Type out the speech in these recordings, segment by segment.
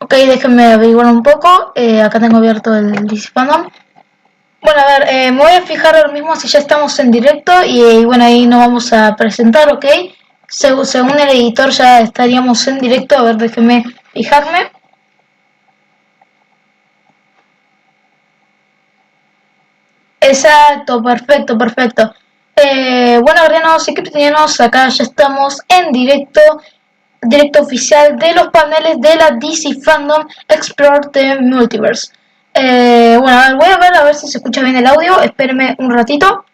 Ok, déjenme averiguar un poco. Acá tengo abierto el DC Fandom. Bueno, a ver, me voy a fijar ahora mismo si ya estamos en directo y bueno, ahí nos vamos a presentar, ok. Según el editor ya estaríamos en directo. A ver, déjenme fijarme. Exacto, perfecto, perfecto. Bueno, guardianos y criptonianos, acá ya estamos en directo. Directo oficial de los paneles de la DC Fandom Explore the Multiverse. Bueno, a ver, voy a ver si se escucha bien el audio. Espérenme un ratito.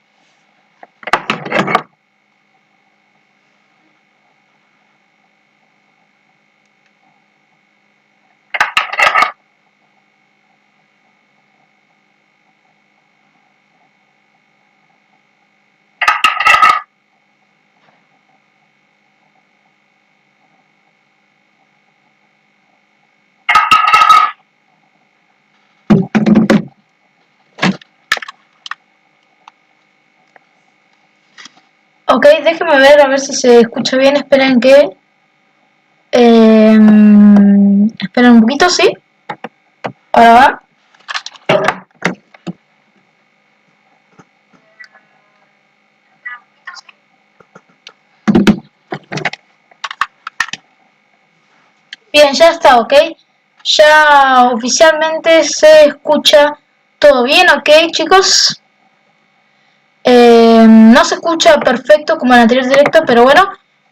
Ok, déjenme ver a ver si se escucha bien. Esperen que... esperen un poquito, ¿sí? Ahora va. Bien, ya está, ok. Ya oficialmente se escucha todo bien, ok, chicos. No se escucha perfecto como en el anterior directo, pero bueno,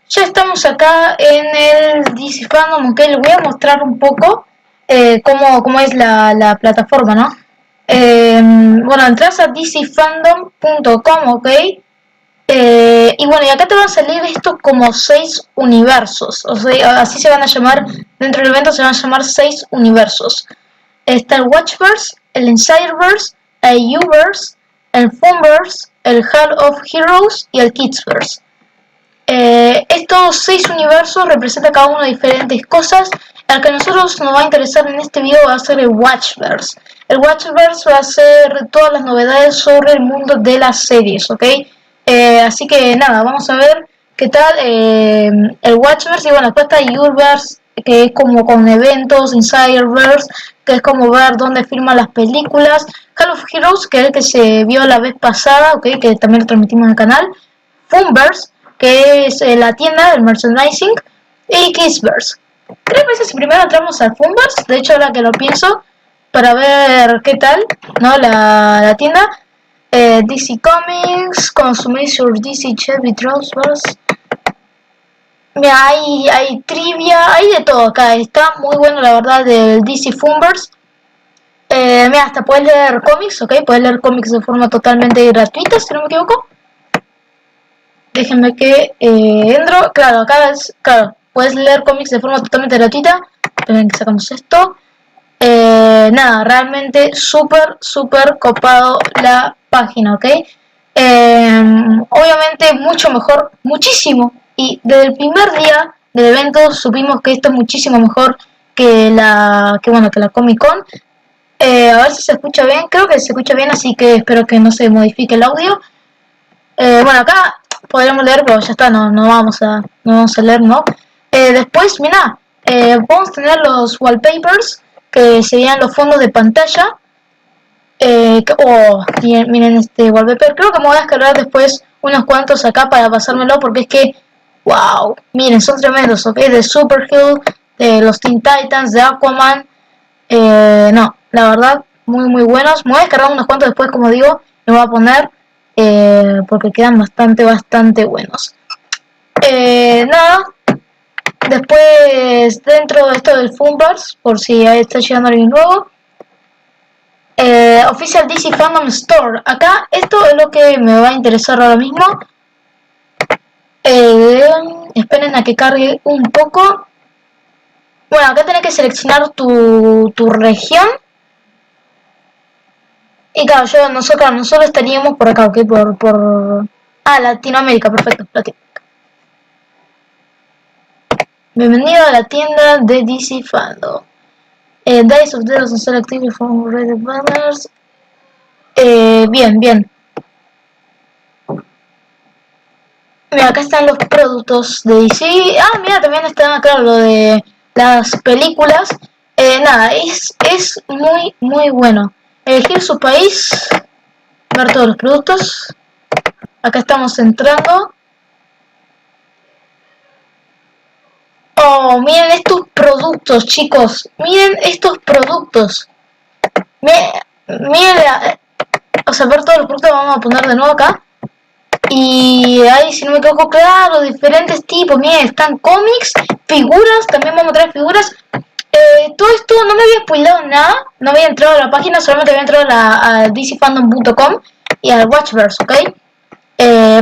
ya estamos acá en el DC Fandom, ok. Les voy a mostrar un poco cómo es la plataforma, ¿no? Bueno, entras a dcfandom.com, ok. Y bueno, y acá te van a salir estos como 6 universos, o sea, así se van a llamar, dentro del evento se van a llamar 6 universos. Está el Watchverse, el Insiderverse, el Uverse, el Funverse, el Hall of Heroes y el Kidsverse. Estos 6 universos representan cada uno diferentes cosas. El que a nosotros nos va a interesar en este video va a ser el Watchverse. El Watchverse va a ser todas las novedades sobre el mundo de las series, ¿ok? Así que nada, vamos a ver qué tal el Watchverse. Y bueno, después está Uverse, que es como con eventos, Insiderverse, que es como ver dónde filman las películas. Hall of Heroes, que es el que se vio la vez pasada, ¿ok? Que también lo transmitimos en el canal. Funverse, que es la tienda del merchandising, y Kidsverse. ¿Qué parece si primero entramos al Funverse? De hecho, ahora que lo pienso, para ver qué tal, ¿no? La tienda. DC Comics, Consumís Your DC Chevy Transverse. Mira, hay trivia, hay de todo acá. Está muy bueno, la verdad, del DC Funverse. Mira, hasta puedes leer cómics, ¿ok? Puedes leer cómics de forma totalmente gratuita, si no me equivoco. Déjenme que entro. Claro, acá es, claro, puedes leer cómics de forma totalmente gratuita. Esperen que sacamos esto. Nada, realmente súper copado la página, ¿ok? Obviamente mucho mejor, muchísimo. Y desde el primer día del evento supimos que esto es muchísimo mejor que la Comic Con. A ver si se escucha bien, creo que se escucha bien, así que espero que no se modifique el audio. Bueno, acá podríamos leer, pero ya está, no vamos a leer, ¿no? Después, mira, vamos a tener los wallpapers, que serían los fondos de pantalla. Miren este wallpaper, creo que me voy a descargar después unos cuantos acá para pasármelo, porque es que, wow, miren, son tremendos, ¿ok? De Supergirl, de los Teen Titans, de Aquaman, no, la verdad, muy buenos. Me voy a descargar unos cuantos después, como digo, me voy a poner, porque quedan bastante buenos. Nada, después dentro de esto del Funverse, por si está llegando alguien nuevo, Official DC Fandom Store. Acá esto es lo que me va a interesar ahora mismo. Esperen a que cargue un poco. Bueno, acá tenés que seleccionar tu región. Y claro, nosotros estaríamos por acá, ¿ok? Ah, Latinoamérica, perfecto, Latinoamérica. Bienvenido a la tienda de DC Fandom. Days of Deals and Selective from Red Banners. Bien. Mira, acá están los productos de DC. Ah, mira, también está, claro, lo de las películas. Nada, es muy bueno. Elegir su país, ver todos los productos. Acá estamos entrando. Oh, miren estos productos, chicos. Miren estos productos. Miren o sea, ver todos los productos, vamos a poner de nuevo acá. Y ahí, si no me equivoco, claro, diferentes tipos. Miren, están cómics, figuras, también vamos a traer figuras. Todo esto no me había spoilado nada, no había entrado a la página, solamente había entrado a dcfandom.com y al Watchverse, ¿ok?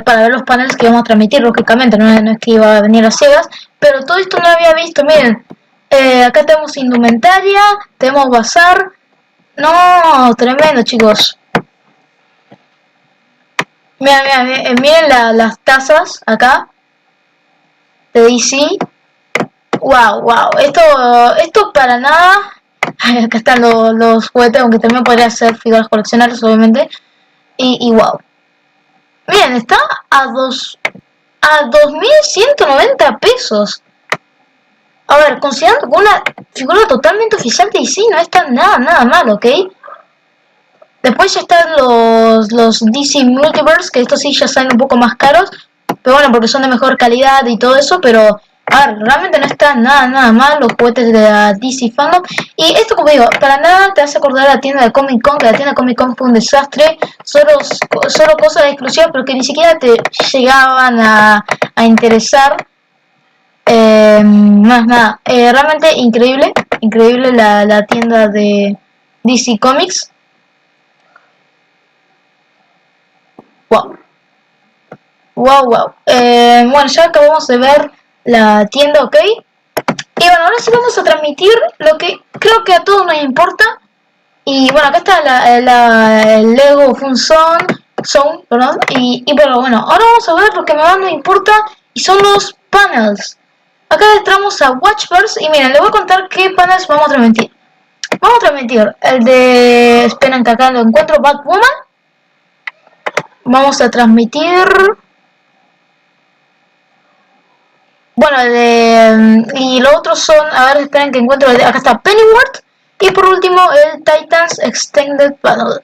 Para ver los paneles que íbamos a transmitir, lógicamente, no es que iba a venir a ciegas, pero todo esto no lo había visto, miren. Acá tenemos indumentaria, tenemos bazar. No, tremendo, chicos. Miren las tazas acá de DC. Wow. Esto para nada. Acá están los juguetes, aunque también podría ser figuras coleccionables, obviamente. Y wow. Miren, está a 2.190 pesos. A ver, considerando que una figura totalmente oficial de DC no está nada mal, ¿ok? Después ya están los DC Multiverse, que estos sí ya salen un poco más caros. Pero bueno, porque son de mejor calidad y todo eso, pero... A ver, realmente no está nada mal los juguetes de la DC Fandom. Y esto, como digo, para nada te hace acordar a la tienda de Comic Con, que la tienda de Comic Con fue un desastre. Solo cosas exclusivas, pero que ni siquiera te llegaban a interesar. Más nada. Realmente increíble la tienda de DC Comics. Wow. Bueno, ya acabamos de ver la tienda, ¿ok? Y bueno, ahora sí vamos a transmitir lo que creo que a todos nos importa. Y bueno, acá está el Lego Zone, perdón. Y bueno, ahora vamos a ver lo que más nos importa y son los panels. Acá entramos a Watchverse y miren, les voy a contar qué panels vamos a transmitir. Vamos a transmitir el de... Esperen que acá lo encuentro, Batwoman. Vamos a transmitir... Bueno, y los otros son, a ver, esperen que encuentro, acá está Pennyworth, y por último el Titans Extended Panel.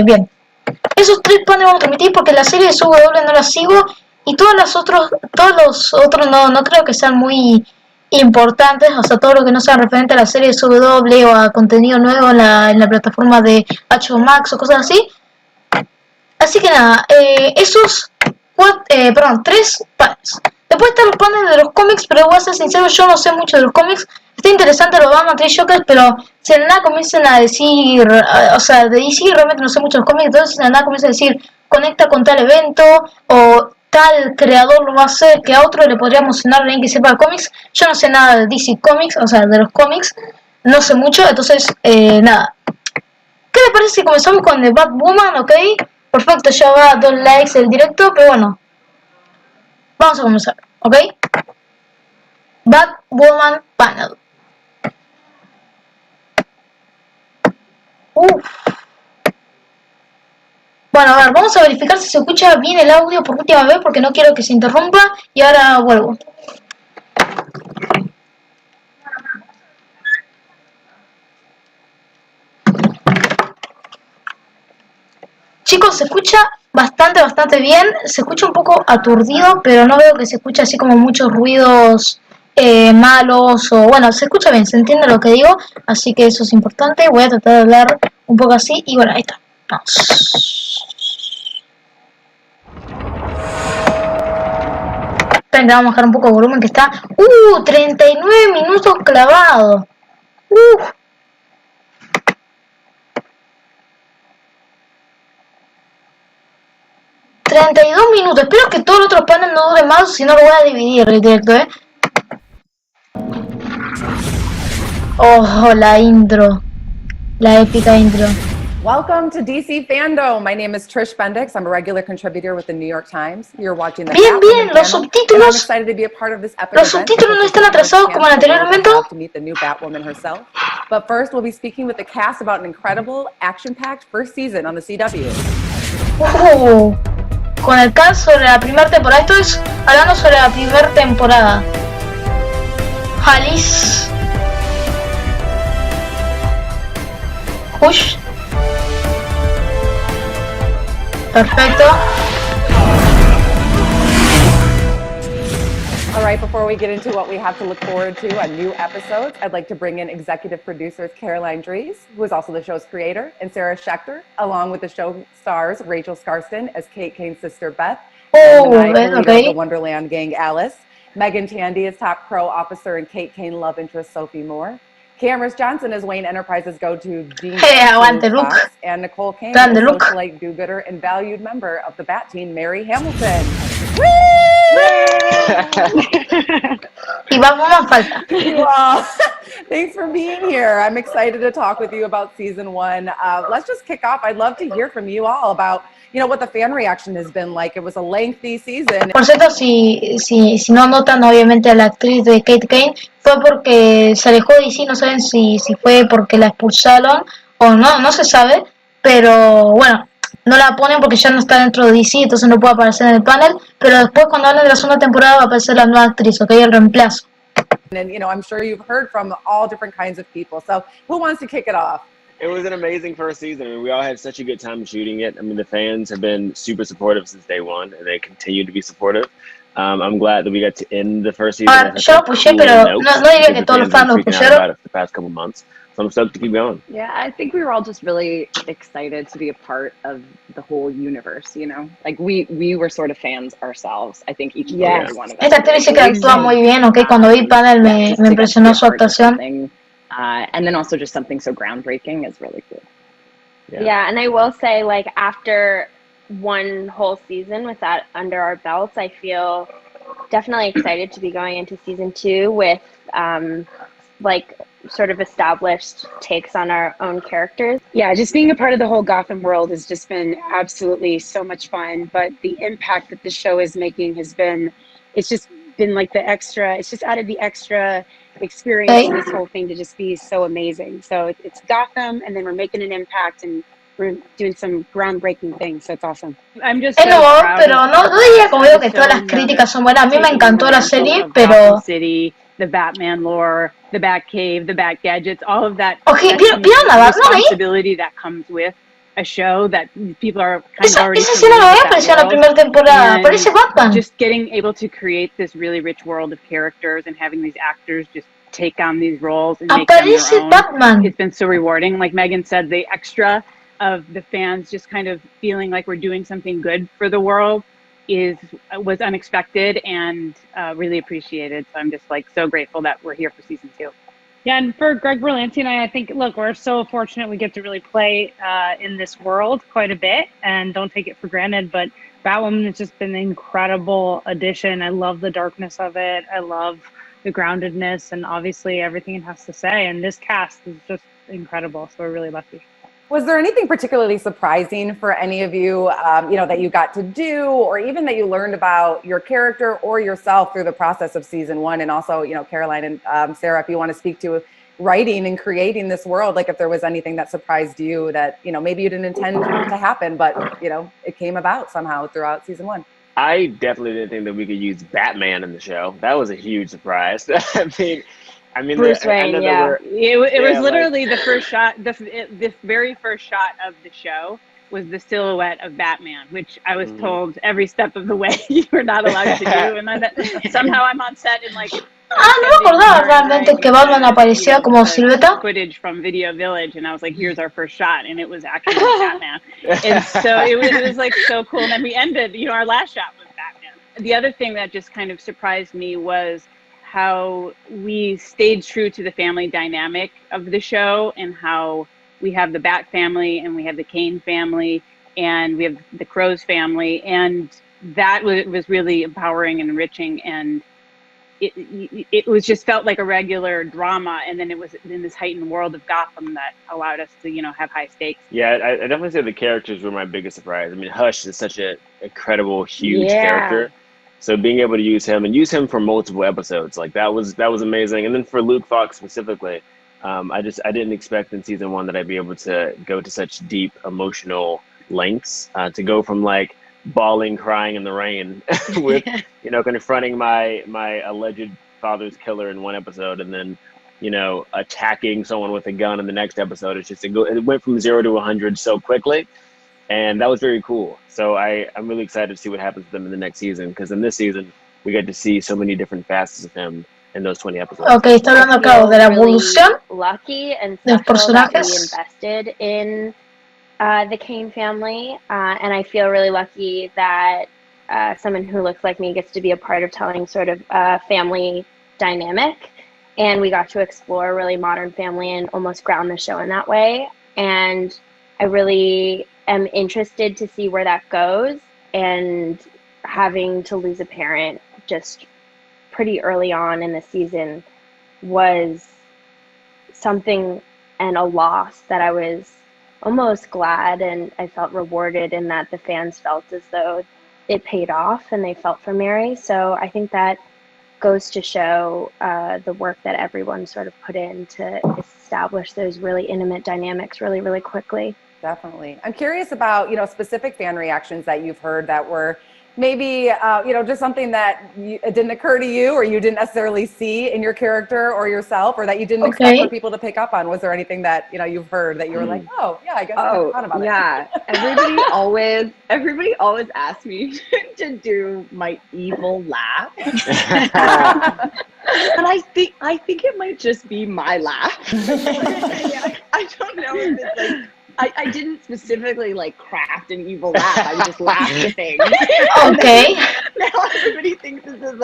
Bien, esos tres paneles vamos a transmitir porque la serie de SW no la sigo, y todos los otros no creo que sean muy importantes, o sea, todo lo que no sea referente a la serie de SW o a contenido nuevo en la plataforma de HBO Max o cosas así. Así que nada, esos tres paneles. Después están los paneles de los cómics, pero voy a ser sincero, yo no sé mucho de los cómics. Está interesante los Batman 3 Jokers, pero si de nada comienzan a decir, o sea, de DC realmente no sé mucho de los cómics, entonces si de nada comienzan a decir, conecta con tal evento, o tal creador lo va a hacer, que a otro le podría emocionar a alguien que sepa de cómics. Yo no sé nada de DC Comics, o sea, de los cómics, no sé mucho, entonces, nada. ¿Qué le parece si comenzamos con The Batwoman, ok? Perfecto, ya va 2 likes el directo, pero bueno. Vamos a comenzar, ¿ok? Batwoman Panel. Bueno, a ver, vamos a verificar si se escucha bien el audio por última vez porque no quiero que se interrumpa y ahora vuelvo. Chicos, se escucha bastante bien, se escucha un poco aturdido, pero no veo que se escuche así como muchos ruidos malos o bueno, se escucha bien, se entiende lo que digo, así que eso es importante. Voy a tratar de hablar un poco así y bueno, ahí está. Vamos. Esperen, vamos a bajar un poco el volumen que está. 39 minutos clavado. 32 minutos. Espero que todo el otro panel no dure más, si no lo voy a dividir el directo, Oh, la intro. La épica intro. Welcome to DC Fandome. My name is Trish Bendix. I'm a regular contributor with the New York Times. You're watching the Bien, los subtítulos. I'm excited to be a part of this epic los subtítulos no están atrasados como en el anterior evento. To meet the new Batwoman herself. But first, we'll be speaking with the cast about an incredible, action-packed first season on the CW. Con el cast sobre la primera temporada. Esto es hablando sobre la primera temporada. Alice. push. Perfecto. All right, before we get into what we have to look forward to on new episodes, I'd like to bring in executive producers Caroline Dries, who is also the show's creator, and Sarah Schechter, along with the show stars Rachel Skarsten as Kate Kane's sister Beth, and maniacal leader of the Wonderland gang Alice. Megan Tandy is top crow officer and Kate Kane love interest Sophie Moore. Cameras Johnson is Wayne Enterprises go-to Dean Fox, and Nicole Kane is socialite do-gooder and valued member of the Bat Team, Mary Hamilton. Y vamos más falta. Well, thanks for being here. I'm excited to talk with you about season 1. Let's just kick off. I'd love to hear from you all about, what the fan reaction has been like. It was a lengthy season. Por cierto, si no notan obviamente a la actriz de Kate Kane, fue porque se alejó de DC, no saben si fue porque la expulsaron o no se sabe, pero bueno, no la ponen porque ya no está dentro de DC, entonces no puede aparecer en el panel, pero después cuando hablen de la segunda temporada va a aparecer la nueva actriz, ¿ok? El reemplazo. And, I'm sure you've heard from all different kinds of people. So who wants to kick it off? It was an amazing first season. I mean, we all had such a good time shooting it. I mean, the fans have been super supportive since day one, and they continue to be supportive. I'm glad that we got to end the first season. Yo lo puse, pero no diría que todos los fans lo pusieron. The past couple months. So I'm stoked to keep going. Yeah, I think we were all just really excited to be a part of the whole universe, Like we were sort of fans ourselves. I think each and every one of us. Esta actriz que actúa muy bien, ¿ok? Cuando vi el panel me impresionó su actuación. And then also just something so groundbreaking is really cool. Yeah, and I will say, like, after one whole season with that under our belts, I feel definitely excited to be going into season 2 with like sort of established takes on our own characters. Yeah, just being a part of the whole Gotham world has just been absolutely so much fun. But the impact that the show is making has been, it's just been like the extra, it's just added the extra experience to this whole thing to just be so amazing. So it's Gotham, and then we're making an impact, and we're doing some groundbreaking things. So it's awesome. I'm just so proud, pero no diría como digo que todas las críticas son buenas. A mí me encantó la serie, pero City, the Batman lore, the Batcave, the Bat gadgets, all of that. Okay, ¿vieron a Batman ahí? Responsibility that comes with a show that people are kind of already esa escena me había aparecido en la primera temporada. Parece Batman. Just getting able to create this really rich world of characters and having these actors just take on these roles and make them their own. Batman. It's been so rewarding. Like Megan said, the extra of the fans just kind of feeling like we're doing something good for the world was unexpected and really appreciated. So I'm just like so grateful that we're here for season 2. Yeah, and for Greg Berlanti and I think, look, we're so fortunate we get to really play in this world quite a bit and don't take it for granted. But Batwoman has just been an incredible addition. I love the darkness of it. I love the groundedness and obviously everything it has to say. And this cast is just incredible. So we're really lucky. Was there anything particularly surprising for any of you, that you got to do, or even that you learned about your character or yourself through the process of season 1? And also, Caroline and Sarah, if you want to speak to writing and creating this world, like if there was anything that surprised you that, maybe you didn't intend to happen, but, it came about somehow throughout season 1. I definitely didn't think that we could use Batman in the show. That was a huge surprise. I mean, Bruce Wayne, yeah. It was literally the first shot, the very first shot of the show was the silhouette of Batman, which I was told every step of the way you were not allowed to do. And somehow I'm on set and like... no me acordaba realmente que Batman aparecía como silueta. Footage from Video Village, and I was like, here's our first shot, and it was actually Batman. And so it was like so cool. And then we ended, our last shot was Batman. The other thing that just kind of surprised me was how we stayed true to the family dynamic of the show and how we have the Bat family and we have the Kane family and we have the Crows family. And that was really empowering and enriching. And it was just felt like a regular drama. And then it was in this heightened world of Gotham that allowed us to, have high stakes. Yeah, I definitely say the characters were my biggest surprise. I mean, Hush is such an incredible, huge character. So being able to use him for multiple episodes, like that was amazing. And then for Luke Fox specifically, I didn't expect in season 1 that I'd be able to go to such deep emotional lengths, to go from like bawling, crying in the rain with, confronting my alleged father's killer in one episode, and then, attacking someone with a gun in the next episode. It's just, it went from 0 to 100 so quickly. And that was very cool. So I'm really excited to see what happens to them in the next season, because in this season, we get to see so many different facets of him in those 20 episodes. Ok, está hablando acá de la evolución lucky and de los special that we personajes. invested in the Kane family, and I feel really lucky that someone who looks like me gets to be a part of telling sort of a family dynamic, and we got to explore a really modern family and almost ground the show in that way. And I really am interested to see where that goes, and having to lose a parent just pretty early on in the season was something and a loss that I was almost glad, and I felt rewarded in that the fans felt as though it paid off and they felt for Mary. So I think that goes to show the work that everyone sort of put in to establish those really intimate dynamics really, really quickly. Definitely. I'm curious about, specific fan reactions that you've heard that were maybe, just something that it didn't occur to you, or you didn't necessarily see in your character or yourself, or that you didn't expect for people to pick up on. Was there anything that, you've heard that you were like, oh, yeah, I guess I never thought about it? Everybody always asks me to do my evil laugh. And I think it might just be my laugh. I don't know if it's like, I didn't specifically craft an evil laugh. I just laughed at things. Okay. Now everybody thinks this is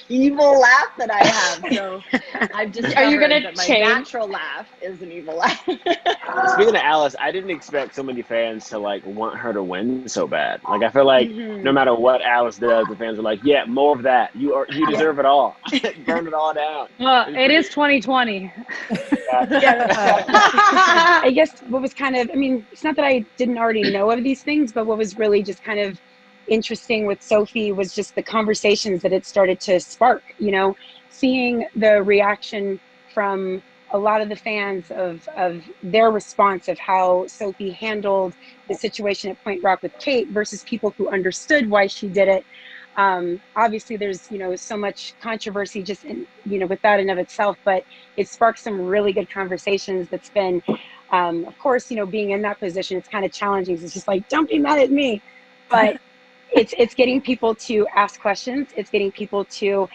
evil laugh that I have. So I've just Are you gonna that my change? natural laugh is an evil laugh. Speaking of Alice, I didn't expect so many fans to want her to win so bad. I feel like no matter what Alice does, the fans are like, yeah, more of that. You deserve it all. Burn it all down. Well, it is 2020. I guess what was it's not that I didn't already know of these things, but what was really just kind of interesting with Sophie was just the conversations that it started to spark, seeing the reaction from a lot of the fans of their response of how Sophie handled the situation at Point Rock with Kate versus people who understood why she did it. Obviously there's, so much controversy just in, with that in of itself, but it sparked some really good conversations that's been, of course, being in that position, it's kind of challenging. It's just don't be mad at me, but it's getting people to ask questions. It's getting people to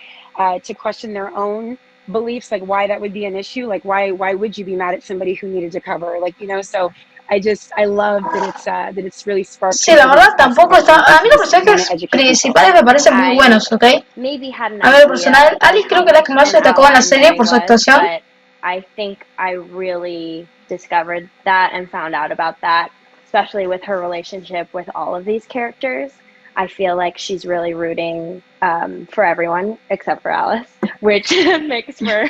question their own beliefs, why that would be an issue. Why would you be mad at somebody who needed to cover? So I love that it's really sparked. Sí, la verdad tampoco está. A mí los personajes principales me parecen muy buenos, ¿ok? A ver, personal, Alice creo que la que más destacó en la serie por su actuación. I think I really discovered that and found out about that, especially with her relationship with all of these characters. I feel like she's really rooting for everyone except for Alice, which makes for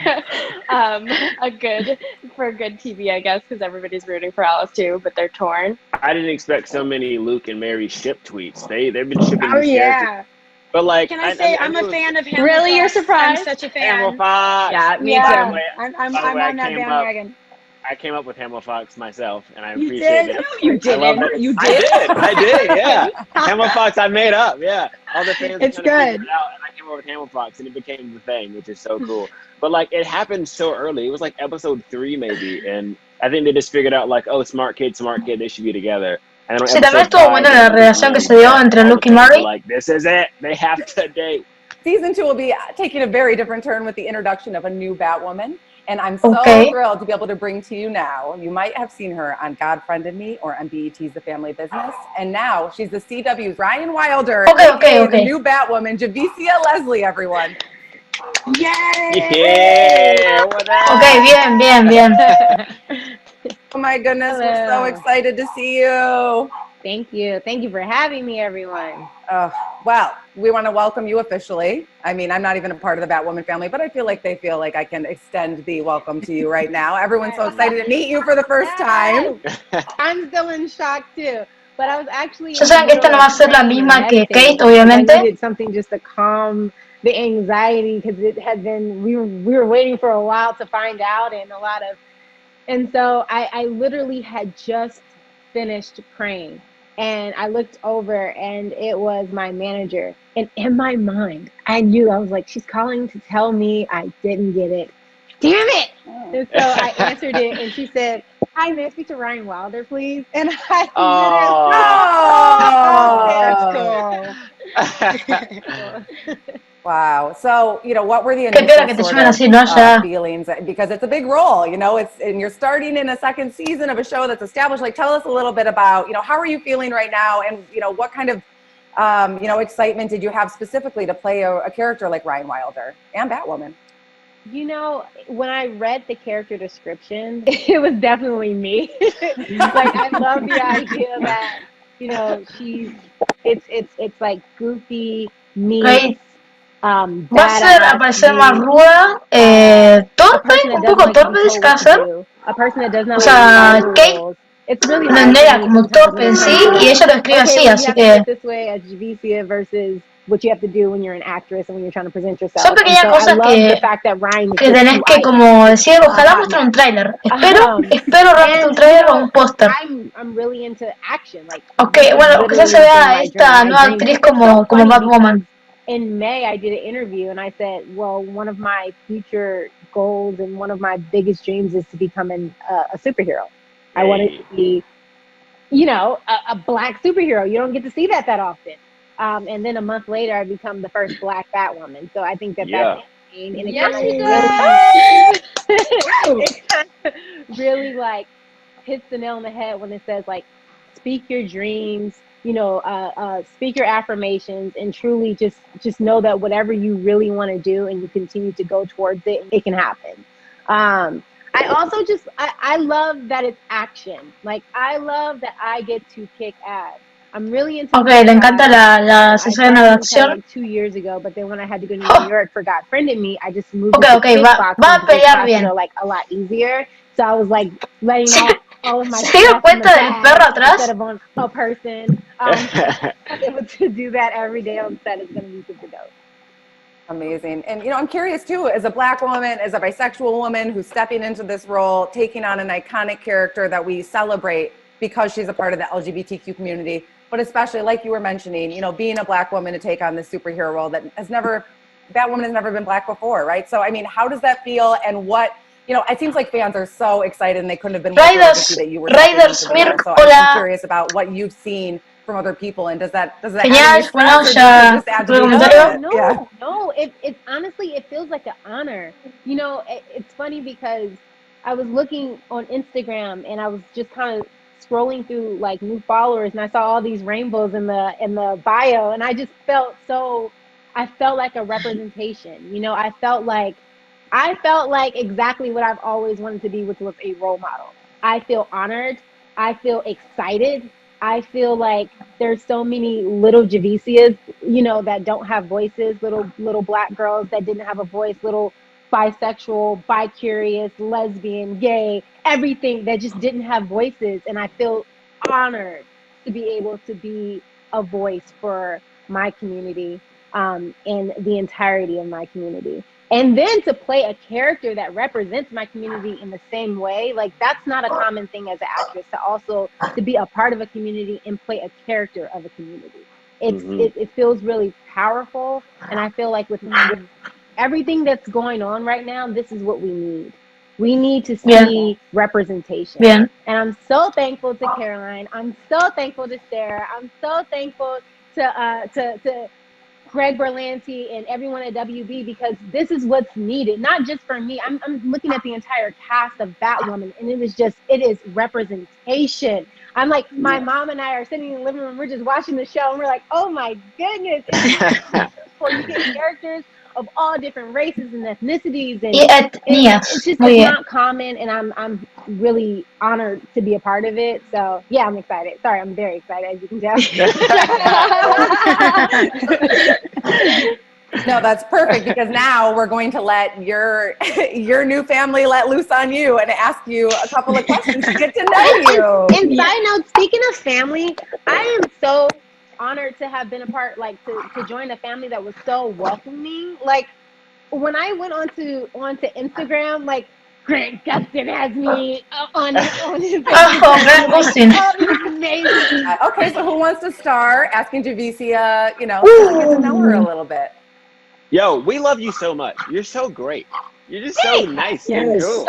good TV, I guess, because everybody's rooting for Alice too, but they're torn. I didn't expect so many Luke and Mary ship tweets. They've been shipping these characters. But can I say I'm a fan of Hamill? Really, you're surprised? I'm such a fan. Hamill Fox. Yeah, me too. I'm on that bandwagon. I came up with Hamill Fox myself, and I appreciate it. You did? You did? I did, yeah. Hamill Fox I made up, yeah. All the fans it's kind of figured good. it out, and I came up with Hamill Fox, and it became the thing, which is so cool. But it happened so early. It was episode 3 maybe, and I think they just figured out oh, smart kid, they should be together. Sí, también estuvo buena la relación que se dio entre Luke y Mary. This is it. They have to date. Season 2 will be taking a very different turn with the introduction of a new Batwoman. And I'm so thrilled to be able to bring to you now. You might have seen her on God Friended Me or on BET's The Family Business. And now she's the CW's Ryan Wilder. Okay. The new Batwoman, Javicia Leslie, everyone. Yay! Yeah! What up? Okay, bien. Oh my goodness, we're so excited to see you. Thank you. Thank you for having me, everyone. Well, we want to welcome you officially. I mean, I'm not even a part of the Batwoman family, but I feel like they feel like I can extend the welcome to you right now. Everyone's so excited to meet you for the first time. I'm still in shock too. But I was actually. Ya saben que esta no va a ser la misma que Kate, obviamente. I needed something just to calm the anxiety because it had been. We were waiting for a while to find out, and so I literally had just finished praying. And I looked over and it was my manager. And in my mind, I knew, I was like, she's calling to tell me I didn't get it. Damn it! And so I answered it, and she said, "Hi, may I speak to Ryan Wilder, please?" And I literally, Oh, that's cool. Wow. So, what were the Qué pena initial que te sort llamen of así, ¿no? Ya. feelings? Because it's a big role, and you're starting in a second season of a show that's established. Like, tell us a little bit about, how are you feeling right now? And, what kind of, excitement did you have specifically to play a character like Ryan Wilder and Batwoman? When I read the character description, it was definitely me. Like, I love the idea that, it's like goofy, meets, Okay. Va a ser badass, aparecer más meets, ruda, a torpe, person that un doesn't poco like to be torpe told de what to hacer. do, a person that does O not like to sea, follow Kate rules. It's really no hard for era me como sometimes torpe when en it sí, comes to y like, ella lo escribe okay, así, well, you así have to do que it this way as Javicia versus what you have to do when you're an actress and when you're trying to present son yourself. And pequeñas so I cosas love the fact that Ryan is que just tenés too que ice, como decir, a ojalá hot muestre un mess. tráiler. Espero rápido un And tráiler o un póster. I'm really into action. Like, Ok, this has bueno, quizás se literally been vea my dream. esta I nueva dream it. actriz It's so como funny Batwoman. because in May I did an interview and I said, well, one of my future goals and one of my biggest dreams is to become a superhero. Hey. I wanted to be, a black superhero. You don't get to see that often. And then a month later, I become the first black Batwoman. So I think that's insane. And it kind of really like hits the nail on the head when it says like, speak your dreams, speak your affirmations, and truly just know that whatever you really want to do and you continue to go towards it, it can happen. I also I love that it's action. Like, I love that I get to kick ass. I'm really into Ok, le encanta las I escenas de started Muay Thai acción. like 2 years ago, but then when I had to go to New York for God Friended Me, I just moved Ok, into ok, va kickboxing a because those pelear classes bien. are like a lot easier. So I was like letting all of my ¿Se dio stress in the cuenta del perro bag atrás? instead of on a person. Able to do that every day on set is going to be super dope. Amazing. And, I'm curious too, as a Black woman, as a bisexual woman who's stepping into this role, taking on an iconic character that we celebrate because she's a part of the LGBTQ community, but especially like you were mentioning, being a Black woman to take on this superhero role that Batwoman has never been Black before, right? So, I mean, how does that feel, and what, it seems like fans are so excited and they couldn't have been more thrilled to see that you were stepping into the role. So I'm curious about what you've seen from other people, and does that add any stress, or does it just add to the No, it's honestly, it feels like an honor. It's funny because I was looking on Instagram and I was just kind of scrolling through like new followers, and I saw all these rainbows in the bio, and I just felt like a representation. I felt like exactly what I've always wanted to be, which was a role model. I feel honored. I feel excited. I feel like there's so many little Javicias, that don't have voices, little Black girls that didn't have a voice, little bisexual, bi-curious, lesbian, gay, everything that just didn't have voices. And I feel honored to be able to be a voice for my community, and the entirety of my community. And then to play a character that represents my community in the same way, like, that's not a common thing as an actress, to be a part of a community and play a character of a community. It feels really powerful. And I feel like with everything that's going on right now, this is what we need. We need to see representation. And I'm so thankful to Caroline. I'm so thankful to Sarah. I'm so thankful to Greg Berlanti and everyone at WB, because this is what's needed, not just for me. I'm looking at the entire cast of Batwoman, and it is representation. I'm like, my mom and I are sitting in the living room, we're just watching the show, and we're like, oh my goodness, you get characters of all different races and ethnicities, and it's not common, and I'm really honored to be a part of it. So yeah, I'm excited. Sorry, I'm very excited, as you can tell. No, that's perfect, because now we're going to let your new family let loose on you and ask you a couple of questions to get to know you. And side note, speaking of family, I am so honored to have been a part, like, to join a family that was so welcoming. Like, when I went onto Instagram, like, Grant Gustin has me on his Grant Gustin. It's amazing. Okay, so who wants to start asking Javicia, to get to know her a little bit? Yo, we love you so much. You're so great. You're just so nice and Yes. cool.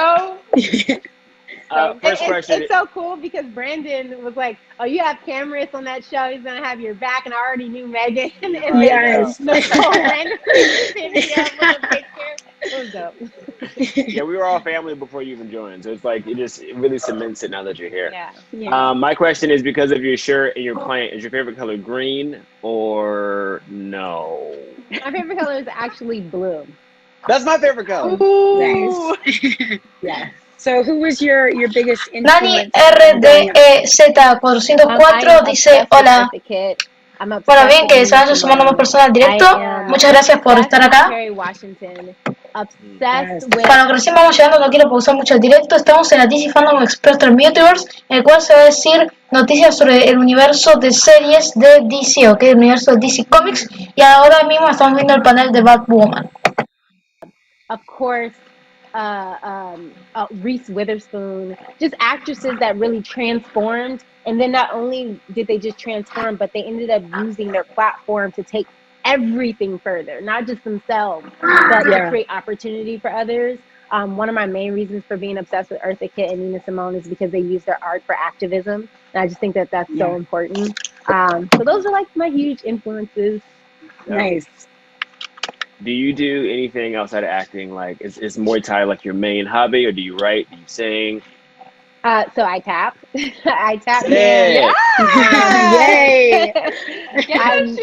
So First question. it's so cool because Brandon was like, "Oh, you have cameras on that show. He's gonna have your back," and I already knew Megan. And then Yes. Nicole randomly just hit me up with a picture. It was dope. Yeah, we were all family before you even joined, so it's like it really cements it now that you're here. Yeah. My question is, because of your shirt and your plant, is your favorite color green or no? My favorite color is actually blue. That's my favorite color. Nice. Yes. So who was your biggest Nani influence? growing up? RDEZ404 dice, hola. Bueno, bien, que se vayan sumando más personas al directo. Muchas gracias por estar acá. Washington. Obsessed with... Para lo que recién vamos llegando, no quiero pausar mucho el directo. Estamos en la DC Fandom Express Multiverse, en el cual se va a decir noticias sobre el universo de series de DC, ¿ok? El universo de DC Comics. Y ahora mismo estamos viendo el panel de Batwoman. Of course, Reese Witherspoon, just actresses that really transformed. And then not only did they just transform, but they ended up using their platform to take everything further, not just themselves, but to create opportunity for others. One of my main reasons for being obsessed with Eartha Kitt and Nina Simone is because they use their art for activism. And I just think that that's so important. So those are like my huge influences. Nice. Do you do anything outside of acting? Like, is Muay Thai like your main hobby, or do you write? Do you sing? So I tap. I tap. Yeah. Yay.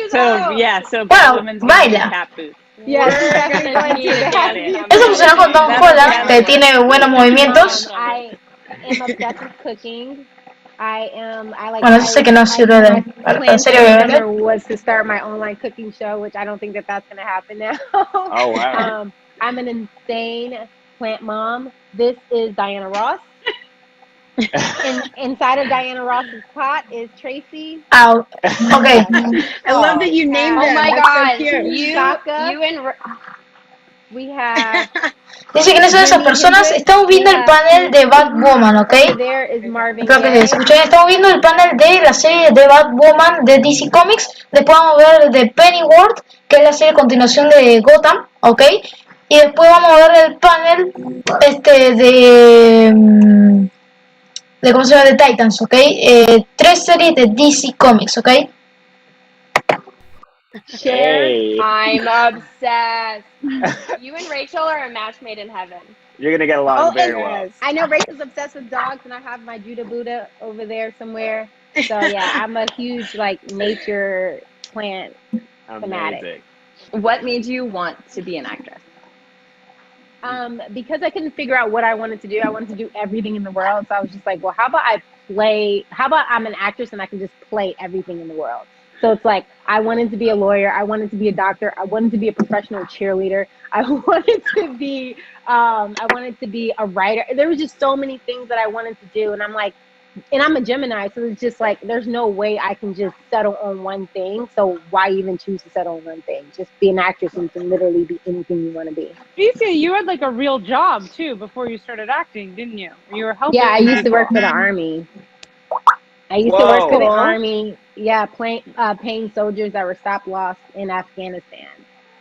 So Wow, Batwoman's baila. tap booth. Yes, Eso funciona con Don Holland, que tiene buenos movimientos. I am obsessed with cooking. Bueno, eso sé que no sirve de... En serio, summer was to start my online cooking show, which I don't think that that's going to happen now. Oh, wow. I'm an insane plant mom. This is Diana Ross. Inside of Diana Ross's pot is Tracy. Oh, okay. I love that you named them. Oh my That's God. so cute. You and... We have... Dice que no son esas personas. Estamos viendo el panel de Batwoman, ¿ok? There is Marvin Creo que Gaye. se escuchan. Estamos viendo el panel de la serie de Batwoman de DC Comics. Después vamos a ver el de Pennyworth, que es la serie a continuación de Gotham, ¿ok? Y después vamos a ver el panel de ¿cómo se llama? De Titans, ¿ok? 3 series de DC Comics, ¿ok? Hey. I'm obsessed. You and Rachel are a match made in heaven. You're gonna get along very well. I know Rachel's obsessed with dogs, and I have my Judah Buddha over there somewhere. So yeah, I'm a huge nature plant fanatic. What made you want to be an actress? Because I couldn't figure out what I wanted to do. I wanted to do everything in the world. So I was just like, well, how about I'm an actress and I can just play everything in the world. So it's like, I wanted to be a lawyer. I wanted to be a doctor. I wanted to be a professional cheerleader. I wanted to be a writer. There was just so many things that I wanted to do. And I'm like, and I'm a Gemini. So it's just like, there's no way I can just settle on one thing. So why even choose to settle on one thing? Just be an actress and you can literally be anything you want to be. You had a real job too before you started acting, didn't you? You were helping. Yeah, I used to work for the Army. I used to work for the Army. Yeah, paying soldiers that were stop lost in Afghanistan.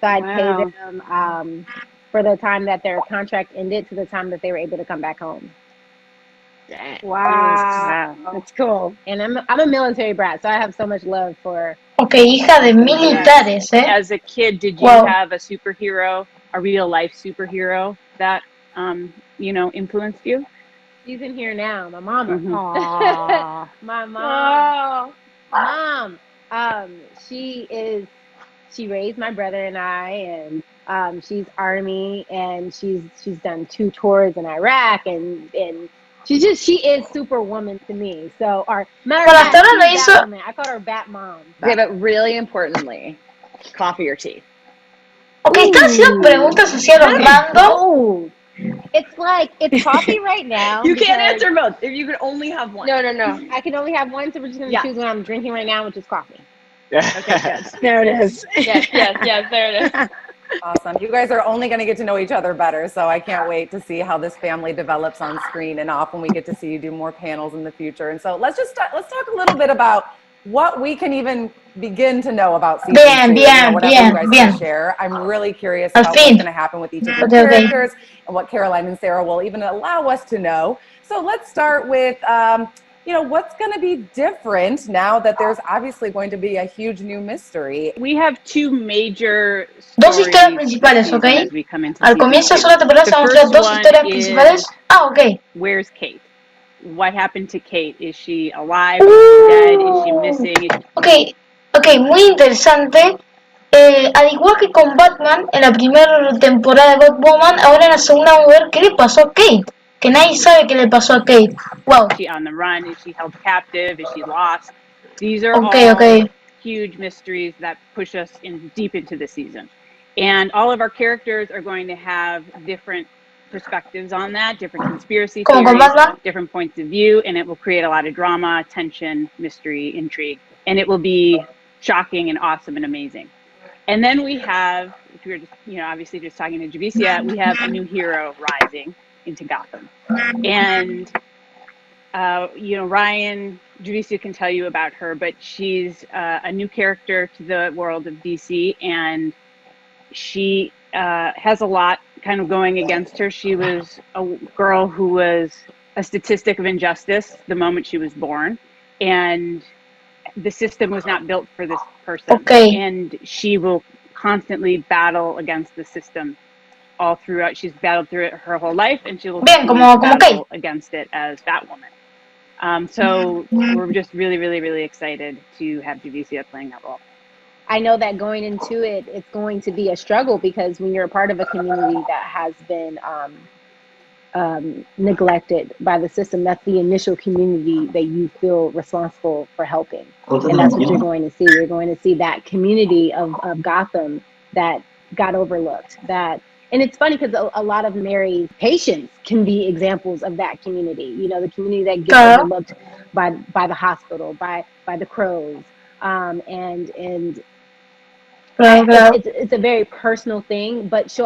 So I'd pay them for the time that their contract ended to the time that they were able to come back home. Wow. That's cool. And I'm a military brat, so I have so much love for... Okay, hija de militares, ¿eh? As a kid, did you have a superhero, a real life superhero that, influenced you? She's in here now, my mama. Mm-hmm. My mom. Mom. She raised my brother and I, and she's Army, and she's done 2 tours in Iraq, and she is Superwoman to me. So, I call her Bat Mom. Okay, but really importantly, coffee or tea? Okay, están haciendo preguntas así a lo random. It's coffee right now. You can't answer both. If you can only have one. No. I can only have one, so we're just going to choose what I'm drinking right now, which is coffee. Okay, good. There it is. Yes, there it is. Awesome. You guys are only going to get to know each other better, so I can't wait to see how this family develops on screen and off when we get to see you do more panels in the future. And so let's talk a little bit about what we can even begin to know about season Bien, 2, bien, whatever you bien, guys bien. can share. I'm really curious Al about what's fin. going to happen with each of your Okay, okay. characters and what Caroline and Sarah will even allow us to know. So let's start with, what's going to be different now that there's obviously going to be a huge new mystery. We have two major Dos stories historias this principales, season ¿ok? as we come into Al season comienzo de 2. la temporada The se van a mostrar first dos one historias is principales. Ah, ok. where's Kate? What happened to Kate? Is she alive? Is she dead? Is she missing? Ok, muy interesante. Al igual que con Batman, en la primera temporada de Batwoman, ahora en la segunda vamos a ver qué le pasó a Kate. Que nadie sabe qué le pasó a Kate. Wow. Is she on the run? Is she held captive? Is she lost? These are Okay, all okay. huge mysteries that push us deep into the season. And all of our characters are going to have different perspectives on that, different conspiracy Como con theories, Batman. different points of view, and it will create a lot of drama, tension, mystery, intrigue. And it will be shocking and awesome and amazing. And then we have, if we were just, obviously just talking to Javicia, we have a new hero rising into Gotham. And, Ryan, Javicia can tell you about her, but she's a new character to the world of DC, and she has a lot kind of going against her. She was a girl who was a statistic of injustice the moment she was born, and the system was not built for this person. Okay. And she will constantly battle against the system all throughout. She's battled through it her whole life, and she will Bien, continue to como battle Kate. against it as Batwoman. So we're just really, really, really excited to have Javicia playing that role. I know that going into it, it's going to be a struggle because when you're a part of a community that has been neglected by the system, that's the initial community that you feel responsible for helping. And that's what you're going to see. You're going to see that community of Gotham that got overlooked. And it's funny because a lot of Mary's patients can be examples of that community. The community that gets overlooked by the hospital, by the crows, it's a very personal thing, but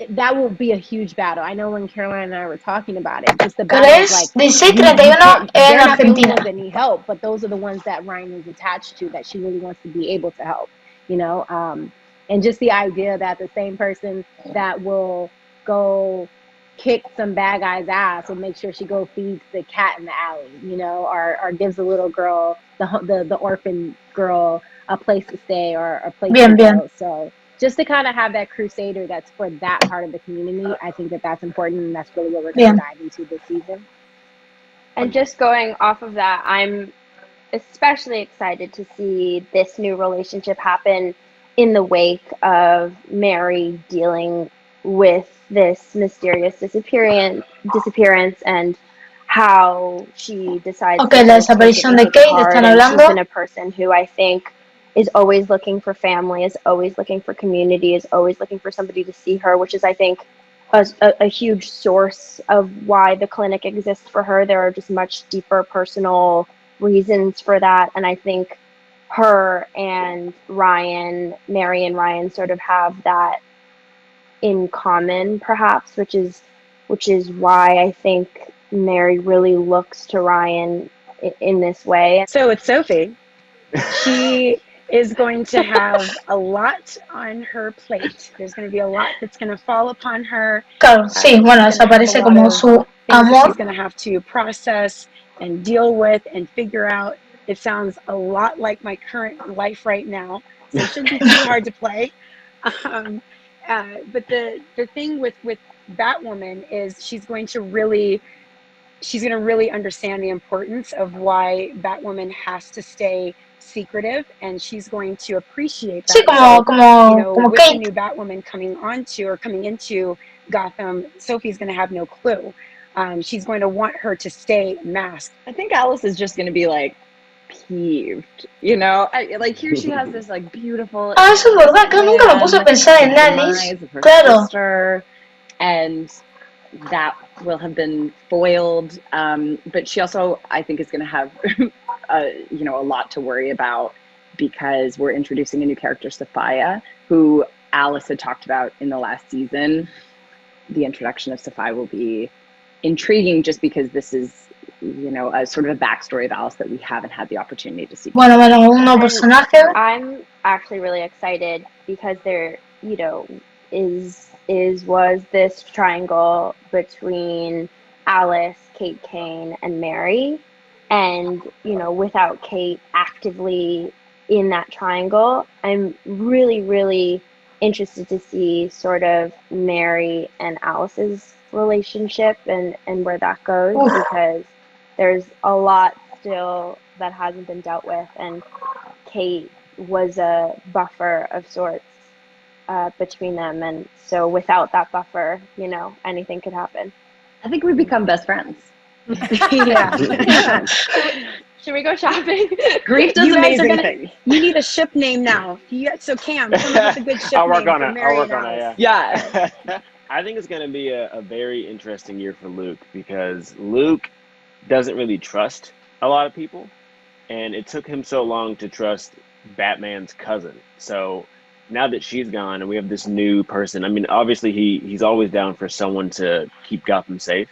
that will be a huge battle. I know when Caroline and I were talking about it, just the battle of like, they're not the only ones that need help, but those are the ones that Ryan is attached to, that she really wants to be able to help, and just the idea that the same person that will go kick some bad guy's ass will make sure she go feeds the cat in the alley, or gives the little girl, the orphan girl, a place to stay or a place to go. So just to kind of have that crusader that's for that part of the community, I think that's important, and that's really what we're going to dive into this season. And just going off of that, I'm especially excited to see this new relationship happen in the wake of Mary dealing with this mysterious disappearance and how she decides Okay, la desaparición de Kate, ¿están hablando? She's been a person who I think is always looking for family, is always looking for community, is always looking for somebody to see her, which is, I think, a huge source of why the clinic exists for her. There are just much deeper personal reasons for that. And I think her and Mary and Ryan sort of have that in common, perhaps, which is why I think Mary really looks to Ryan in this way. So with Sophie, she is going to have a lot on her plate. There's going to be a lot that's going to fall upon her. Claro, sí, bueno, desaparece como su amor. She's going to have to process and deal with and figure out. It sounds a lot like my current life right now, so it shouldn't be too hard to play. But the thing with Batwoman is she's going to really understand the importance of why Batwoman has to stay secretive, and she's going to appreciate that. Sí, como with Kate. the new Batwoman coming into Gotham, Sophie's going to have no clue. She's going to want her to stay masked. I think Alice is just going to be like peeved, here she has this like beautiful. Eso es verdad, que nunca me puse a pensar en Alice. Claro. Sister, and that will have been foiled, but she also, I think, is going to have a lot to worry about, because we're introducing a new character, Sophia, who Alice had talked about in the last season. The introduction of Sophia will be intriguing just because this is you know, a sort of a backstory of Alice that we haven't had the opportunity to see. Bueno, un nuevo And personaje. I'm actually really excited because there, you know, was this triangle between Alice, Kate Kane, and Mary. And, you know, without Kate actively in that triangle, I'm really, really interested to see sort of Mary and Alice's relationship and where that goes, because there's a lot still that hasn't been dealt with, and Kate was a buffer of sorts between them, and so without that buffer, you know, anything could happen. I think we become best friends. Yeah. Should we go shopping? Grief does You guys are amazing gonna- things. You need a ship name now. So Cam, come up with a good ship I'll work name on for it. Mary I'll work and on Alice. it. Yeah. I think it's going to be a very interesting year for Luke, because Luke doesn't really trust a lot of people, and it took him so long to trust Batman's cousin. So now that she's gone and we have this new person, I mean, obviously he's always down for someone to keep Gotham safe.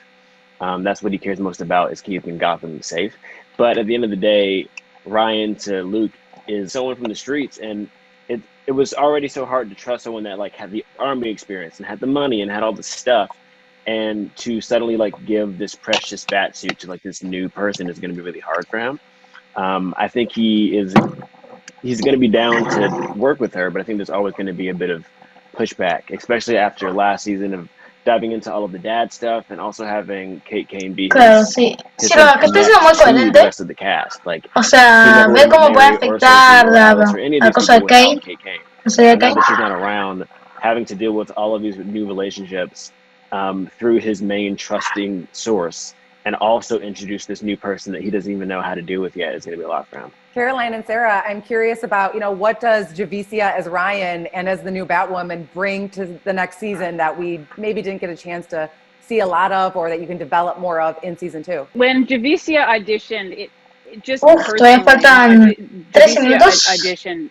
That's what he cares most about, is keeping Gotham safe. But at the end of the day, Ryan to Luke is someone from the streets, and it was already so hard to trust someone that like had the army experience and had the money and had all the stuff, and to suddenly like give this precious bat suit to like this new person is going to be really hard for him. I think he's going to be down to work with her, but I think there's always going to be a bit of pushback, especially after last season of diving into all of the dad stuff and also having Kate Kane be Claro, his sí. his Sí, lo que está siendo muy connect to the coherente. rest of the cast. Like, O he sea, never ver would have cómo met puede Mary or afectar Sophie or Alice or any of la these cosa people de Kane. without Kate Kane. La serie de Now Kane. that she's not around, having to deal with all of these new relationships through his main trusting source, and also introduce this new person that he doesn't even know how to deal with yet, is going to be a lot for him. Caroline and Sarah, I'm curious about, what does Javicia as Ryan and as the new Batwoman bring to the next season that we maybe didn't get a chance to see a lot of, or that you can develop more of in season 2? When Javicia auditioned, it just Todavía personally, faltan 13 Javicia minutos. audition,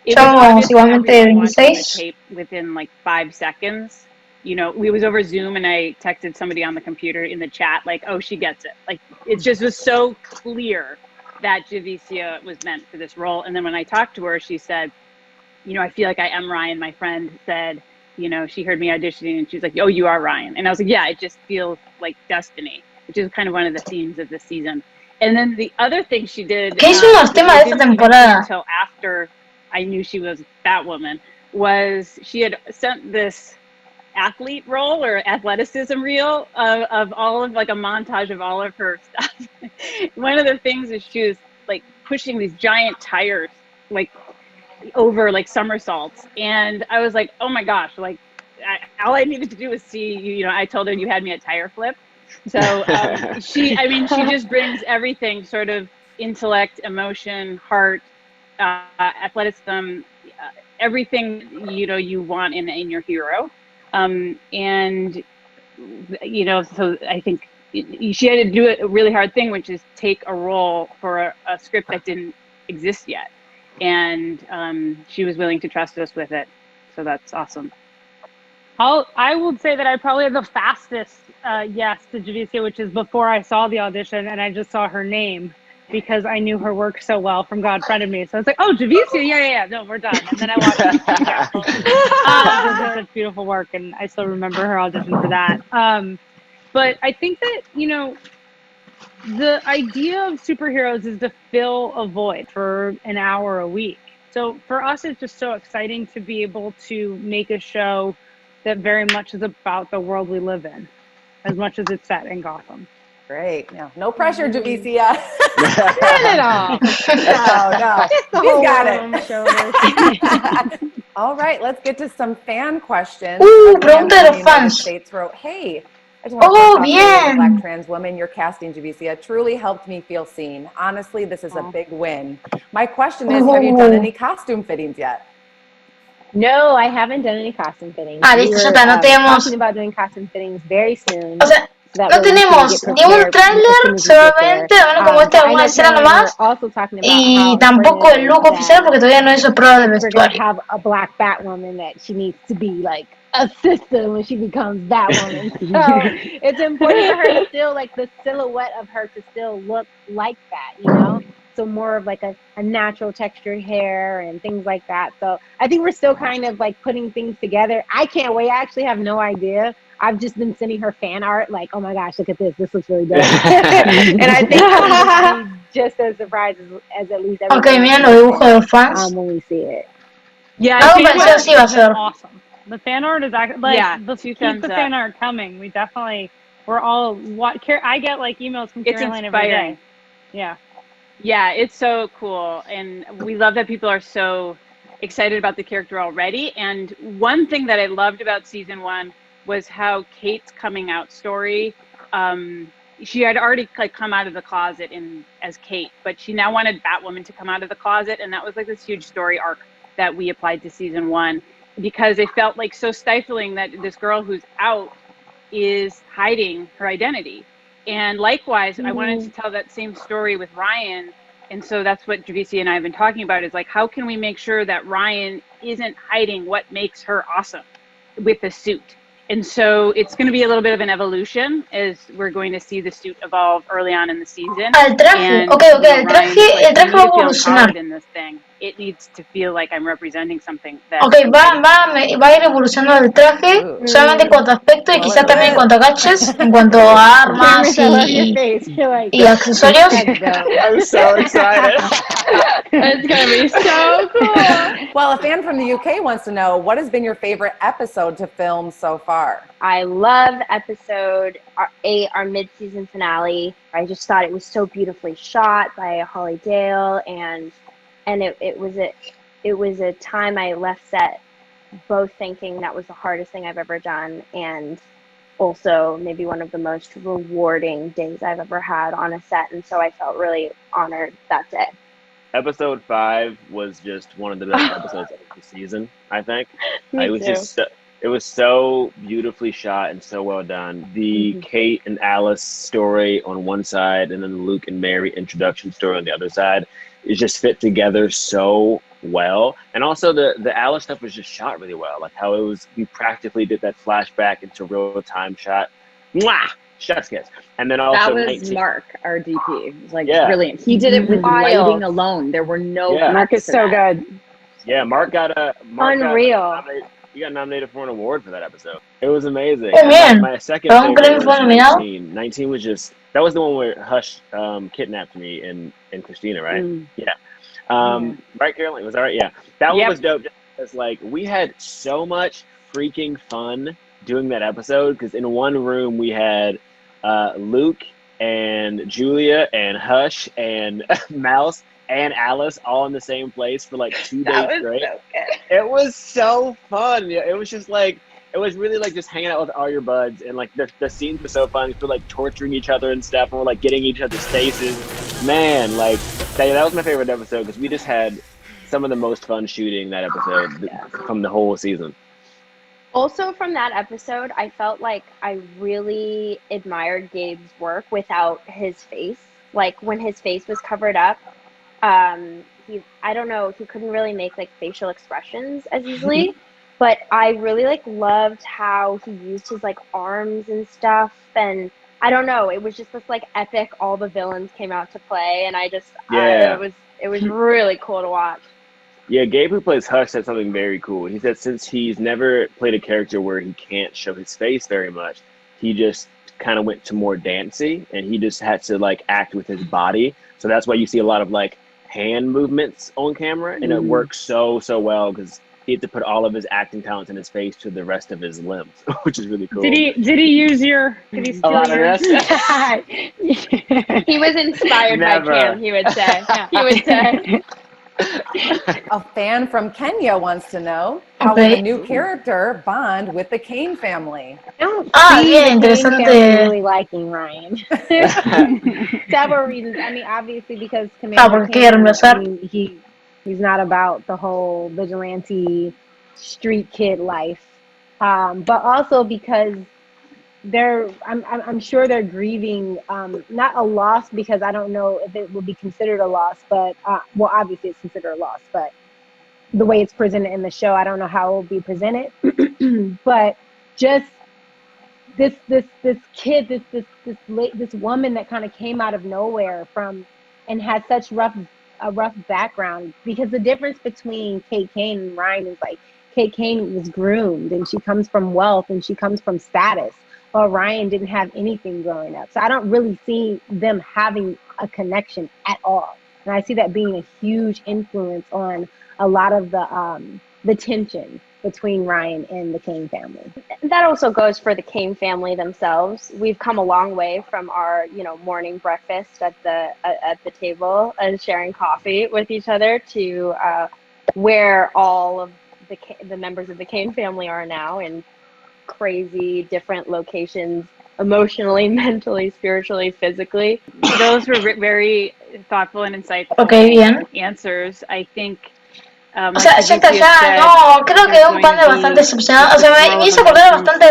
it was Somos obvious to igualmente everyone watching the 26. tape within like 5 seconds. We was over Zoom, and I texted somebody on the computer in the chat, like, oh, she gets it. Like, it just was so clear that Javicia was meant for this role. And then when I talked to her, she said, I feel like I am Ryan. My friend said, she heard me auditioning, and she's like, oh, you are Ryan. And I was like, yeah, it just feels like destiny, which is kind of one of the themes of this season. And then the other thing she did, ¿Qué hizo los temas de esta temporada? until after I knew she was Batwoman, was she had sent this athlete role or athleticism reel of all of like a montage of all of her stuff. One of the things is she was like pushing these giant tires like over like somersaults, and I was like, oh my gosh, like all I needed to do was see you. I told her you had me at tire flip. So she just brings everything, sort of intellect, emotion, heart, athleticism, everything you want in your hero. And so I think she had to do a really hard thing, which is take a role for a script that didn't exist yet, and she was willing to trust us with it. So that's awesome. I would say that I probably had the fastest yes to Javicia, which is before I saw the audition and I just saw her name, because I knew her work so well from God Friended Me. So I was like, oh, Javicia, yeah, no, we're done. And then I watched it. It's such beautiful work, and I still remember her audition for that. But I think that, the idea of superheroes is to fill a void for an hour a week. So for us, it's just so exciting to be able to make a show that very much is about the world we live in, as much as it's set in Gotham. Great. No pressure, Javicia. Turn it off. No. Just the He's whole got world on my it. shoulders. All right, let's get to some fan questions. Pregunta de los fans. States wrote, hey, I just want to talk about you as a Black trans woman. Your casting, Javicia, truly helped me feel seen. Honestly, this is a big win. My question is, have you done any costume fittings yet? No, I haven't done any costume fittings. Listo, ya está, no tenemos. Talking about doing costume fittings very soon. O sea, no tenemos ni un tráiler, solamente, bueno, como una escena nomás, y tampoco el look oficial, porque todavía no hizo prueba del we're gonna vestuario. have a black Batwoman that she needs to be like a sister when she becomes Batwoman. So it's important for her to still, like, the silhouette of her to still look like that, you know? So more of like a natural textured hair and things like that. So I think we're still kind of like putting things together. I can't wait. I actually have no idea. I've just been sending her fan art like, oh my gosh, look at this. This looks really good. And I think she'll be just as surprised as at least Ok, everybody miren los dibujos de los fans. when we see it. Yeah, Algo fan parecido art- así va a ser. Awesome. The fan art is like Yeah, let's two keep thumbs the up. fan art coming. We're all I get like emails from It's Caroline every inspiring. day. Yeah. Yeah, it's so cool. And we love that people are so excited about the character already. And one thing that I loved about season 1 was how Kate's coming out story. She had already like come out of the closet as Kate, but she now wanted Batwoman to come out of the closet. And that was like this huge story arc that we applied to season 1 because it felt like so stifling that this girl who's out is hiding her identity. And likewise, I wanted to tell that same story with Ryan. And so that's what Javisi and I have been talking about is like, how can we make sure that Ryan isn't hiding what makes her awesome with the suit? And so it's going to be a little bit of an evolution as we're going to see the suit evolve early on in the season. El traje, And, ok, you know, el Ryan's traje, like, el "You traje need va a to feel evolucionar. empowered in this thing. It needs to feel like I'm representing something that Ok, va a ir evolucionando el traje, solamente en cuanto a aspecto y quizás también en cuanto a gadgets, en cuanto a armas Cameron, I love your face. You're like, y accesorios. that's dope. I'm so excited. It's gonna be so cool. Well, a fan from the UK wants to know, what has been your favorite episode to film so far? I love episode 8, our mid-season finale. I just thought it was so beautifully shot by Holly Dale, and it was a time I left set both thinking that was the hardest thing I've ever done, and also maybe one of the most rewarding days I've ever had on a set, and so I felt really honored that day. Episode 5 was just one of the best episodes of the season, I think. It was so beautifully shot and so well done. The Kate and Alice story on one side and then the Luke and Mary introduction story on the other side, it just fit together so well. And also the Alice stuff was just shot really well. Like how we practically did that flashback into real time shot. Mwah! Chef's kiss. And then also That was 19. Mark, our DP. It was like Yeah. brilliant. He did it with Wild. lighting alone. There were no Yeah. Mark is cuts to so that. good. Yeah, Mark got Unreal. he got nominated for an award for that episode. It was amazing. Oh, And man. my second Pero un favorite premio was fue nominado. 19. 19 was that was the one where Hush kidnapped me and Christina, right? Yeah. Right, Caroline? Was that right? Yeah. That one was dope. It's like we had so much freaking fun doing that episode because in one room we had Luke and Julia and Hush and Mouse and Alice all in the same place for like 2 days straight. So good. It was so fun. Yeah, it was just like, it was really like just hanging out with all your buds, and like the scenes were so fun. We're like torturing each other and stuff, and we're like getting each other's faces. Man, like that was my favorite episode because we just had some of the most fun shooting that episode from the whole season. Also from that episode, I felt like I really admired Gabe's work without his face. Like when his face was covered up, I don't know, he couldn't really make like facial expressions as easily, but I really like loved how he used his like arms and stuff, and I don't know, it was just this like epic, all the villains came out to play, and it was really cool to watch. Yeah, Gabe, who plays Hush, said something very cool. He said since he's never played a character where he can't show his face very much, he just kind of went to more dancey, and he just had to like act with his body. So that's why you see a lot of like hand movements on camera, and it works so well because he had to put all of his acting talents in his face to the rest of his limbs, which is really cool. Did he steal your? He was inspired by Cam, he would say. He would say. A fan from Kenya wants to know, how will the new character bond with the Kane family? I don't Ah, see bien, the Kane family interesante. really liking Ryan. Several reasons. I mean, obviously because Commander porque Kane, empezar. I mean, he's not about the whole vigilante street kid life, but also because I'm sure they're grieving not a loss, because I don't know if it would be considered a loss, but well, obviously it's considered a loss, but the way it's presented in the show, I don't know how it will be presented. but just this kid, this woman that kind of came out of nowhere and had such a rough background, because the difference between Kate Kane and Ryan is like Kate Kane was groomed and she comes from wealth and she comes from status, while Ryan didn't have anything growing up. So I don't really see them having a connection at all. And I see that being a huge influence on a lot of the tension between Ryan and the Kane family. That also goes for the Kane family themselves. We've come a long way from our, morning breakfast at the table and sharing coffee with each other to where all of the members of the Kane family are now in crazy different locations, emotionally, mentally, spiritually, physically. Those were very thoughtful and insightful bien. answers. I think O sea, ya está ya, no, creo que es un panel bastante decepcionante. O sea, me hizo acordar bastante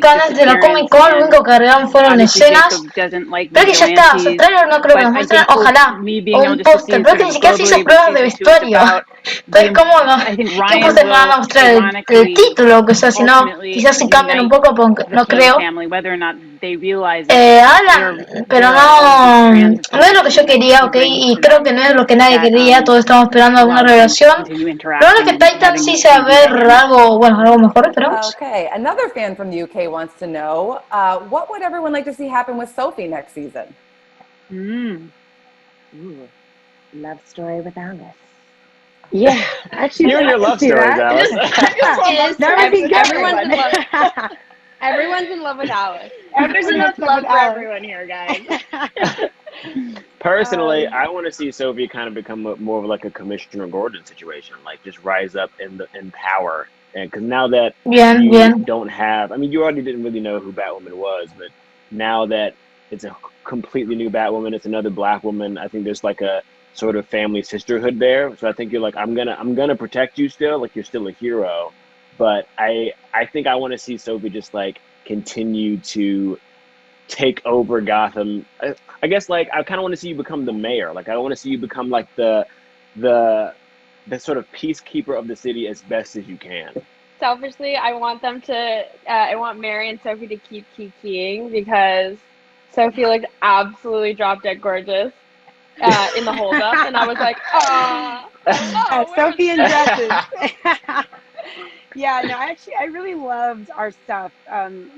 planes de la Comic Con, lo único que agregaron fueron escenas. Pero que ya está, o sea, el trailer no creo que nos muestren, ojalá, o un póster, pero que ni siquiera se hizo pruebas de vestuario. Entonces, ¿cómo no? ¿Qué póster me van a mostrar? El título, que sea, si no, quizás si cambian un poco, porque no creo. Hablan, pero no es lo que yo quería, ok, y creo que no es lo que nadie quería, todos estamos esperando alguna revelación. Lo bueno es que Titan sí se va a ver algo mejor, esperamos. Okay, another fan from the UK wants to know, what would everyone like to see happen with Sophie next season? Ooh, love story with Alice. Yeah, actually, You and your love stories, Alice. That would be good. Everyone's in love with Alice. There's enough love for everyone here, guys. Personally, I want to see Sophie kind of become more of like a Commissioner Gordon situation, like just rise up in power. And because now that you don't have, I mean, you already didn't really know who Batwoman was, but now that it's a completely new Batwoman, it's another Black woman. I think there's like a sort of family sisterhood there. So I think you're like, I'm gonna protect you still, like you're still a hero. But I think I want to see Sophie just like continue to take over Gotham. I guess like I kind of want to see you become the mayor. Like I want to see you become like the sort of peacekeeper of the city as best as you can. Selfishly, I want Mary and Sophie to keep kikiing because Sophie looked absolutely drop dead gorgeous in the hold up, and I was like, Sophie in dresses. Yeah, no, I really loved our stuff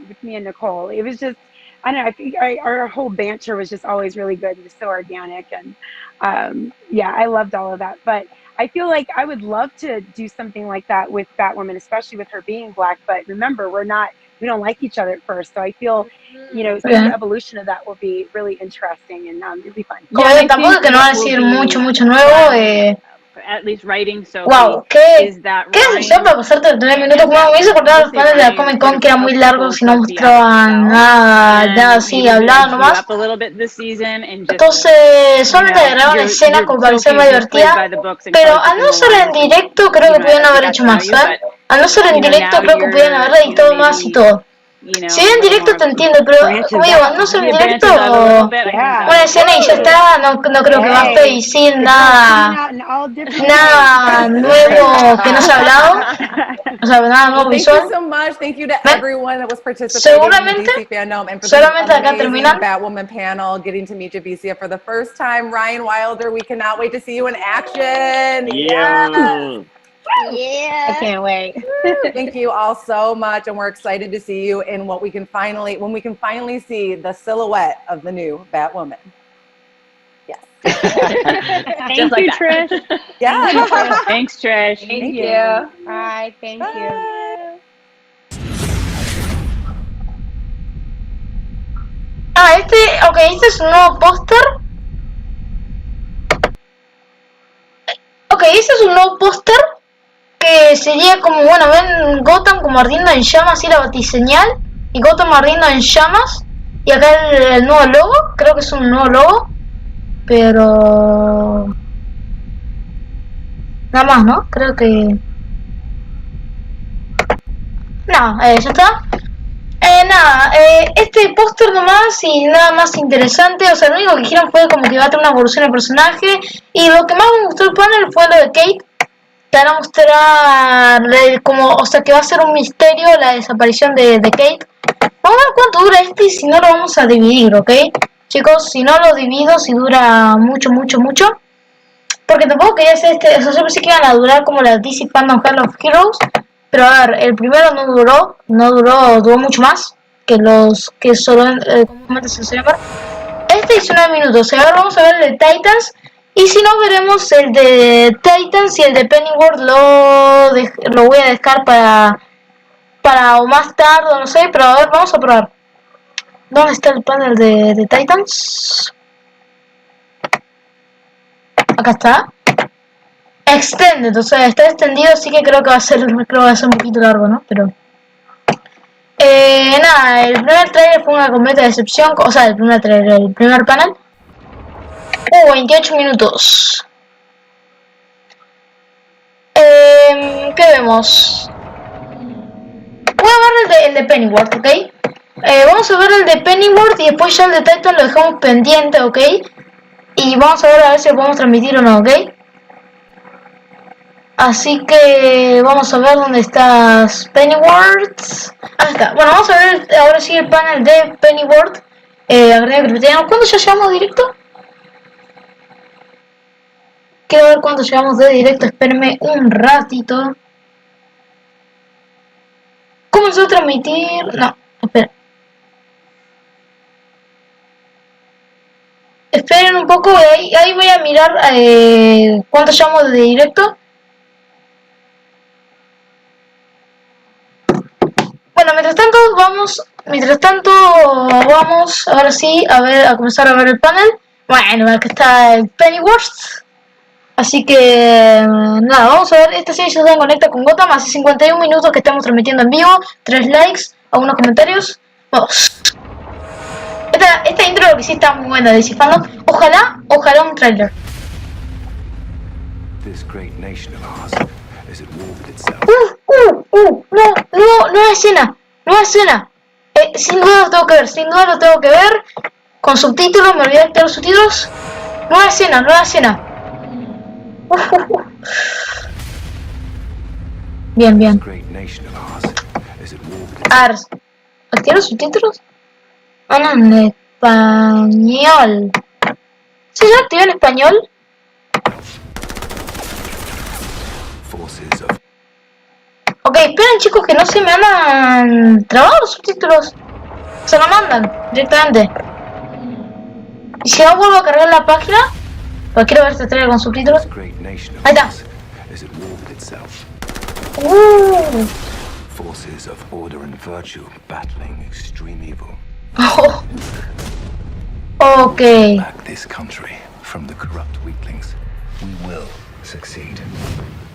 with me and Nicole. It was just, I don't know, I think our whole banter was just always really good and just so organic. And yeah, I loved all of that. But I feel like I would love to do something like that with Batwoman, especially with her being Black. But remember, we don't like each other at first. So I feel, the evolution of that will be really interesting and it'll be fun. Tampoco que no va a decir mucho nuevo. At least writing Sophie. Wow, qué decisión para pasarte 3 minutos. Como me hizo acordar los planes de la Comic Con que eran muy largos y no mostraban nada así, hablaban nomás. Entonces, solamente agregaron escenas como para ser más divertida. Pero al no ser en directo, creo que pudieron haber hecho más, ¿eh? Al no ser en directo, creo que pudieron haber editado más y todo. Si en directo te entiendo, pero como digo, no ser en directo, una escena y ya está, no creo que baste y sin nada nuevo que no se ha hablado, o sea, nada nuevo visual. Thank you so much. Thank you to everyone that was participating in the DC fandom and for the amazing Batwoman panel, getting to meet Javicia for the first time. Ryan Wilder, we cannot wait to see you in action. Yeah. Yeah, I can't wait. Thank you all so much, and we're excited to see you in when we can finally see the silhouette of the new Batwoman. Yes. Thank you, Trish. Yeah. Thanks, Trish. Thank you. Bye. Thank you. Este es un nuevo póster. Este es un nuevo póster. Que sería como, bueno, ven Gotham como ardiendo en llamas y la batiseñal y Gotham ardiendo en llamas y acá el nuevo logo, creo que es un nuevo logo, pero nada más, ¿no? Creo que no, ya está. Este póster nomás y nada más interesante, o sea, lo único que dijeron fue como que iba a tener una evolución del personaje y lo que más me gustó del panel fue lo de Kate. te van a mostrar como, o sea, que va a ser un misterio la desaparición de Kate. Vamos a ver cuánto dura este y si no lo vamos a dividir, ¿ok? Chicos, si no lo divido, si dura mucho, porque tampoco quería hacer o sea, yo pensé que iban a durar como la DC Fandom Hall of Heroes, pero a ver, el primero duró mucho más que los que solo, ¿cómo se llama? Este 19 minutos, ahora vamos a ver el de Titans, y si no veremos el de Titans y el de Pennyworth lo voy a dejar para o más tarde, no sé, pero a ver, vamos a probar. ¿Dónde está el panel de Titans? Acá está. Extended, o sea, está extendido, así que creo que va a ser un poquito largo, ¿no? Pero nada, el primer trailer fue una completa decepción, o sea, el primer panel. 28 minutos. ¿Qué vemos? Voy a ver el de Pennyworth, ¿ok? Vamos a ver el de Pennyworth y después ya el de Titan lo dejamos pendiente, ¿ok? Y vamos a ver si lo podemos transmitir o no, ¿ok? Así que vamos a ver dónde estás, Pennyworth. Ahí está. Bueno, vamos a ver ahora sí el panel de Pennyworth. ¿Cuándo ya llevamos directo? Quiero ver cuánto llevamos de directo. Espérenme un ratito. Comenzó a transmitir. No, espera. Esperen un poco. Ahí voy a mirar cuánto llevamos de directo. Bueno, mientras tanto vamos ahora sí a comenzar a ver el panel. Bueno, acá está el Pennyworth. Así que nada, vamos a ver, esta serie se conecta con Gotham, hace 51 minutos que estamos transmitiendo en vivo, 3 likes, algunos comentarios, vamos. Esta intro lo que sí está muy buena, descifrando, ojalá un trailer. Nueva escena, sin duda lo tengo que ver, con subtítulos, me olvidé de activar los subtítulos, nueva escena. Bien. A ver, ¿activar los subtítulos? No, en español. ¿Sí yo activé en español? Ok, esperen chicos que no se me andan trabados los subtítulos. Se lo mandan directamente. Y si no vuelvo a cargar la página, pues quiero ver este trailer con subtítulos. Ahí está. Forces of order and virtue battling extreme evil. Oh. Okay. Back this country from the corrupt weaklings. We will succeed.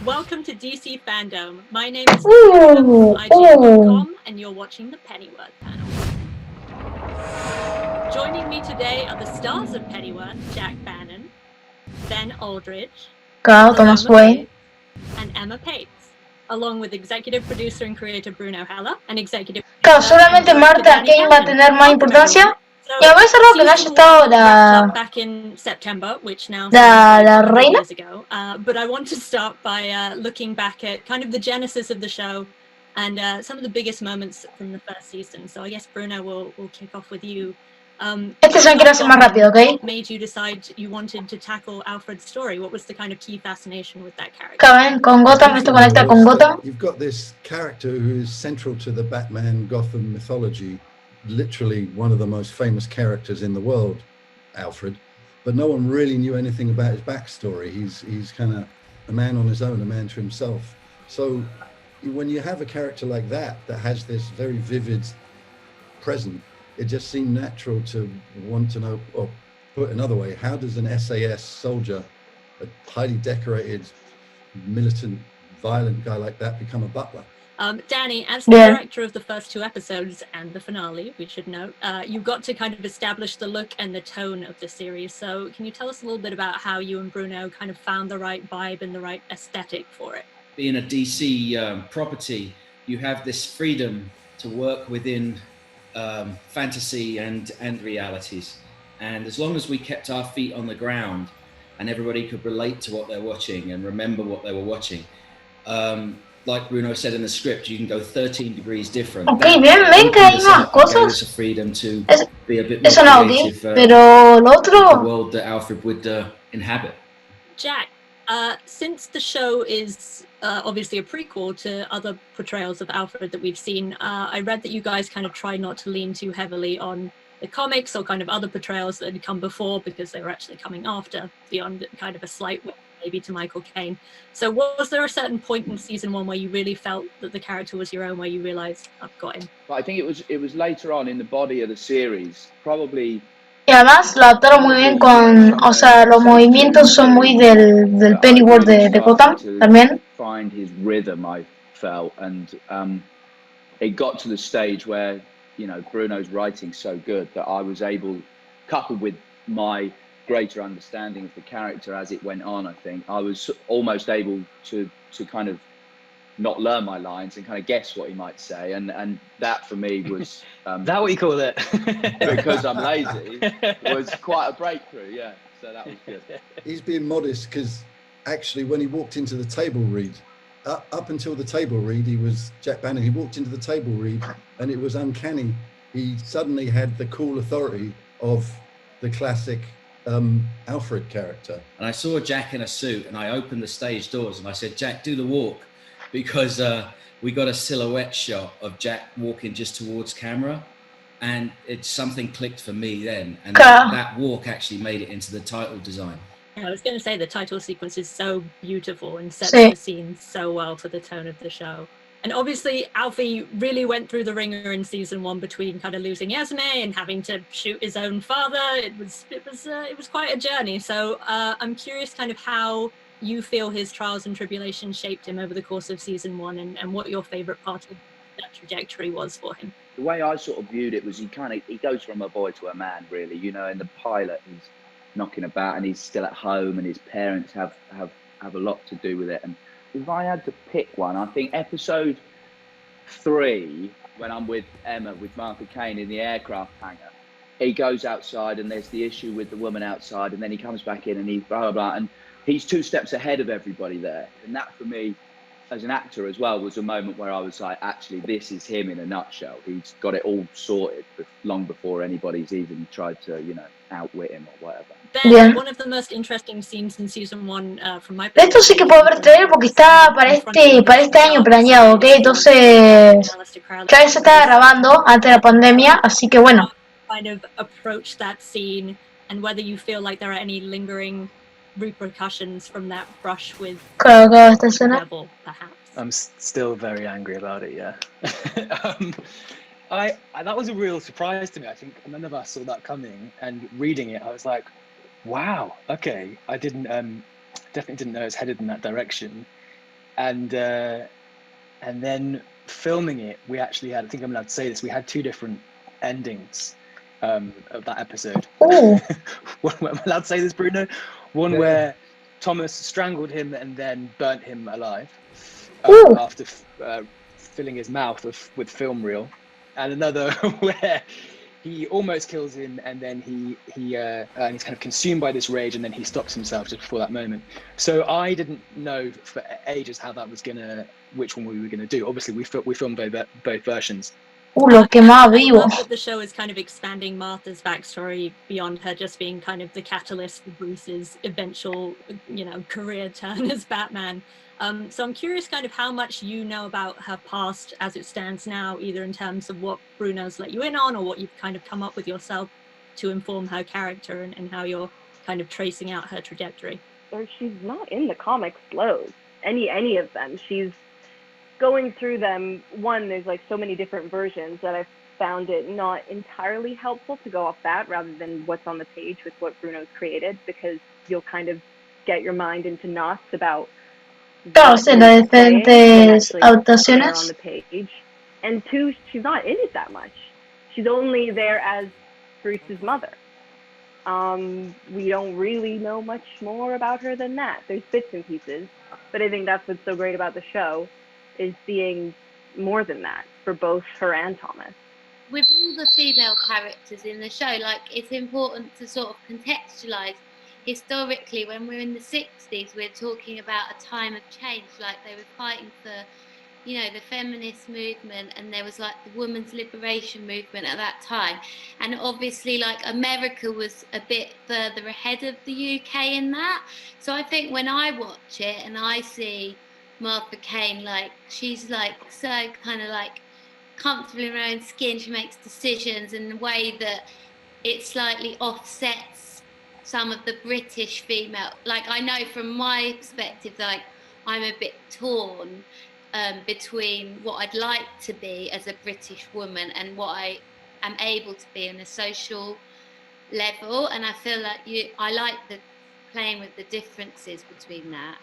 Welcome to DC Fandome. My name is from IGN.com and you're watching the Pennyworth panel. Joining me today are the stars of Pennyworth, Jack Bannon, Ben Aldridge, Carl Thomas Wayne, and Emma Pates, along with executive producer and creator Bruno Heller and executive claro, solamente Martha Kane va a tener más importancia. Y a veces raro que no haya estado la reina. But I want to start by looking back at kind of the genesis of the show and some of the biggest moments from the first season. So I guess Bruno will kick off with you. Este se quiero hacer más rápido, ¿ok? What made you decide you wanted to tackle Alfred's story? What was the kind of key fascination with that character? Caben con Gotham, esto conecta con Gotham. You've got this character who is central to the Batman Gotham mythology, literally one of the most famous characters in the world, Alfred, but no one really knew anything about his backstory. He's kind of a man on his own, a man to himself. So when you have a character like that has this very vivid present, it just seemed natural to want to know, or put another way, how does an SAS soldier, a highly decorated, militant, violent guy like that become a butler? Danny, as the director of the first 2 episodes and the finale, we should note, you got to kind of establish the look and the tone of the series. So can you tell us a little bit about how you and Bruno kind of found the right vibe and the right aesthetic for it? Being a DC property, you have this freedom to work within fantasy and realities. And as long as we kept our feet on the ground and everybody could relate to what they're watching and remember what they were watching, Like Bruno said in the script, you can go 13 degrees different. Ok, That bien, ven que hay opened us más up and gave us a cosas. freedom to Es- be a bit more Eso no, ok, creative pero lo with the otro... world that Alfred would inhabit. Jack, since the show is obviously a prequel to other portrayals of Alfred that we've seen, I read that you guys kind of tried not to lean too heavily on the comics or kind of other portrayals that had come before because they were actually coming after, beyond kind of a slight way maybe to Michael Caine. So was there a certain point in season 1 where you really felt that the character was your own, where you realized, I've got him? But I think it was later on in the body of the series, probably. Y además lo adaptaron muy bien con, o sea, los movimientos son muy del Pennyworth de Gotham también. Find his rhythm, I felt, and it got to the stage where, you know, Bruno's writing so good that I was able, coupled with my greater understanding of the character as it went on, I think I was almost able to kind of not learn my lines and kind of guess what he might say, and that for me was that what you call it? Because I'm lazy, was quite a breakthrough. Yeah, so that was good. He's being modest because actually when he walked into the table read, up until the table read, he was Jack Bannon. He walked into the table read and it was uncanny. He suddenly had the cool authority of the classic Alfred character. And I saw Jack in a suit and I opened the stage doors and I said, Jack, do the walk, because we got a silhouette shot of Jack walking just towards camera, and something clicked for me then, and that walk actually made it into the title design. I was going to say the title sequence is so beautiful and sets the scene so well for the tone of the show. And obviously, Alfie really went through the ringer in season 1 between kind of losing Esme and having to shoot his own father. It was quite a journey. So I'm curious kind of how you feel his trials and tribulations shaped him over the course of season 1, and what your favorite part of that trajectory was for him. The way I sort of viewed it was he goes from a boy to a man, really. You know, in the pilot, he's knocking about and he's still at home, and his parents have a lot to do with it. And if I had to pick one, I think episode 3, when I'm with Emma, with Michael Caine in the aircraft hangar, he goes outside and there's the issue with the woman outside, and then he comes back in and he blah, blah, blah, and he's 2 steps ahead of everybody there. And that for me, as an actor as well, was a moment where I was like, actually, this is him in a nutshell. He's got it all sorted long before anybody's even tried to, you know, outwit him or whatever. Ben, one of the most interesting scenes in season 1 from my Esto sí que puedo ver trailer porque está para este año planeado, ¿ok? Entonces, ya se estaba grabando antes de la pandemia, así que bueno. Kind of approach that scene, and whether you feel like there are any lingering repercussions from that brush with the devil, perhaps. I'm still very angry about it, yeah. That was a real surprise to me. I think none of us saw that coming, and reading it, I was like, wow, okay. I definitely didn't know it was headed in that direction. And then filming it, we actually had, I think I'm allowed to say this, we had 2 different endings of that episode. Am I allowed to say this, Bruno? One where Thomas strangled him and then burnt him alive after filling his mouth with film reel, and another where he almost kills him and then he's kind of consumed by this rage and then he stops himself just before that moment. So I didn't know for ages which one we were gonna do. Obviously, we filmed both versions. Lo que más vivo. I love that the show is kind of expanding Martha's backstory beyond her just being kind of the catalyst for Bruce's eventual, you know, career turn as Batman. So I'm curious kind of how much you know about her past as it stands now, either in terms of what Bruno's let you in on or what you've kind of come up with yourself to inform her character and how you're kind of tracing out her trajectory. Or she's not in the comics loads, any of them. She's going through them. One, there's like so many different versions that I've found it not entirely helpful to go off that rather than what's on the page with what Bruno's created, because you'll kind of get your mind into knots about las diferentes adaptaciones. on the page. And 2, she's not in it that much. She's only there as Bruce's mother. We don't really know much more about her than that. There's bits and pieces, but I think that's what's so great about the show, is seeing more than that for both her and Thomas. With all the female characters in the show, like, it's important to sort of contextualize historically, when we're in the 60s, we're talking about a time of change, like they were fighting for, you know, the feminist movement, and there was like the women's liberation movement at that time. And obviously, like, America was a bit further ahead of the UK in that. So I think when I watch it and I see Martha Kane, like, she's like so kind of like comfortable in her own skin, she makes decisions in a way that it slightly offsets some of the British female. Like, I know from my perspective, like, I'm a bit torn between what I'd like to be as a British woman and what I am able to be on a social level. And I feel like I like the playing with the differences between that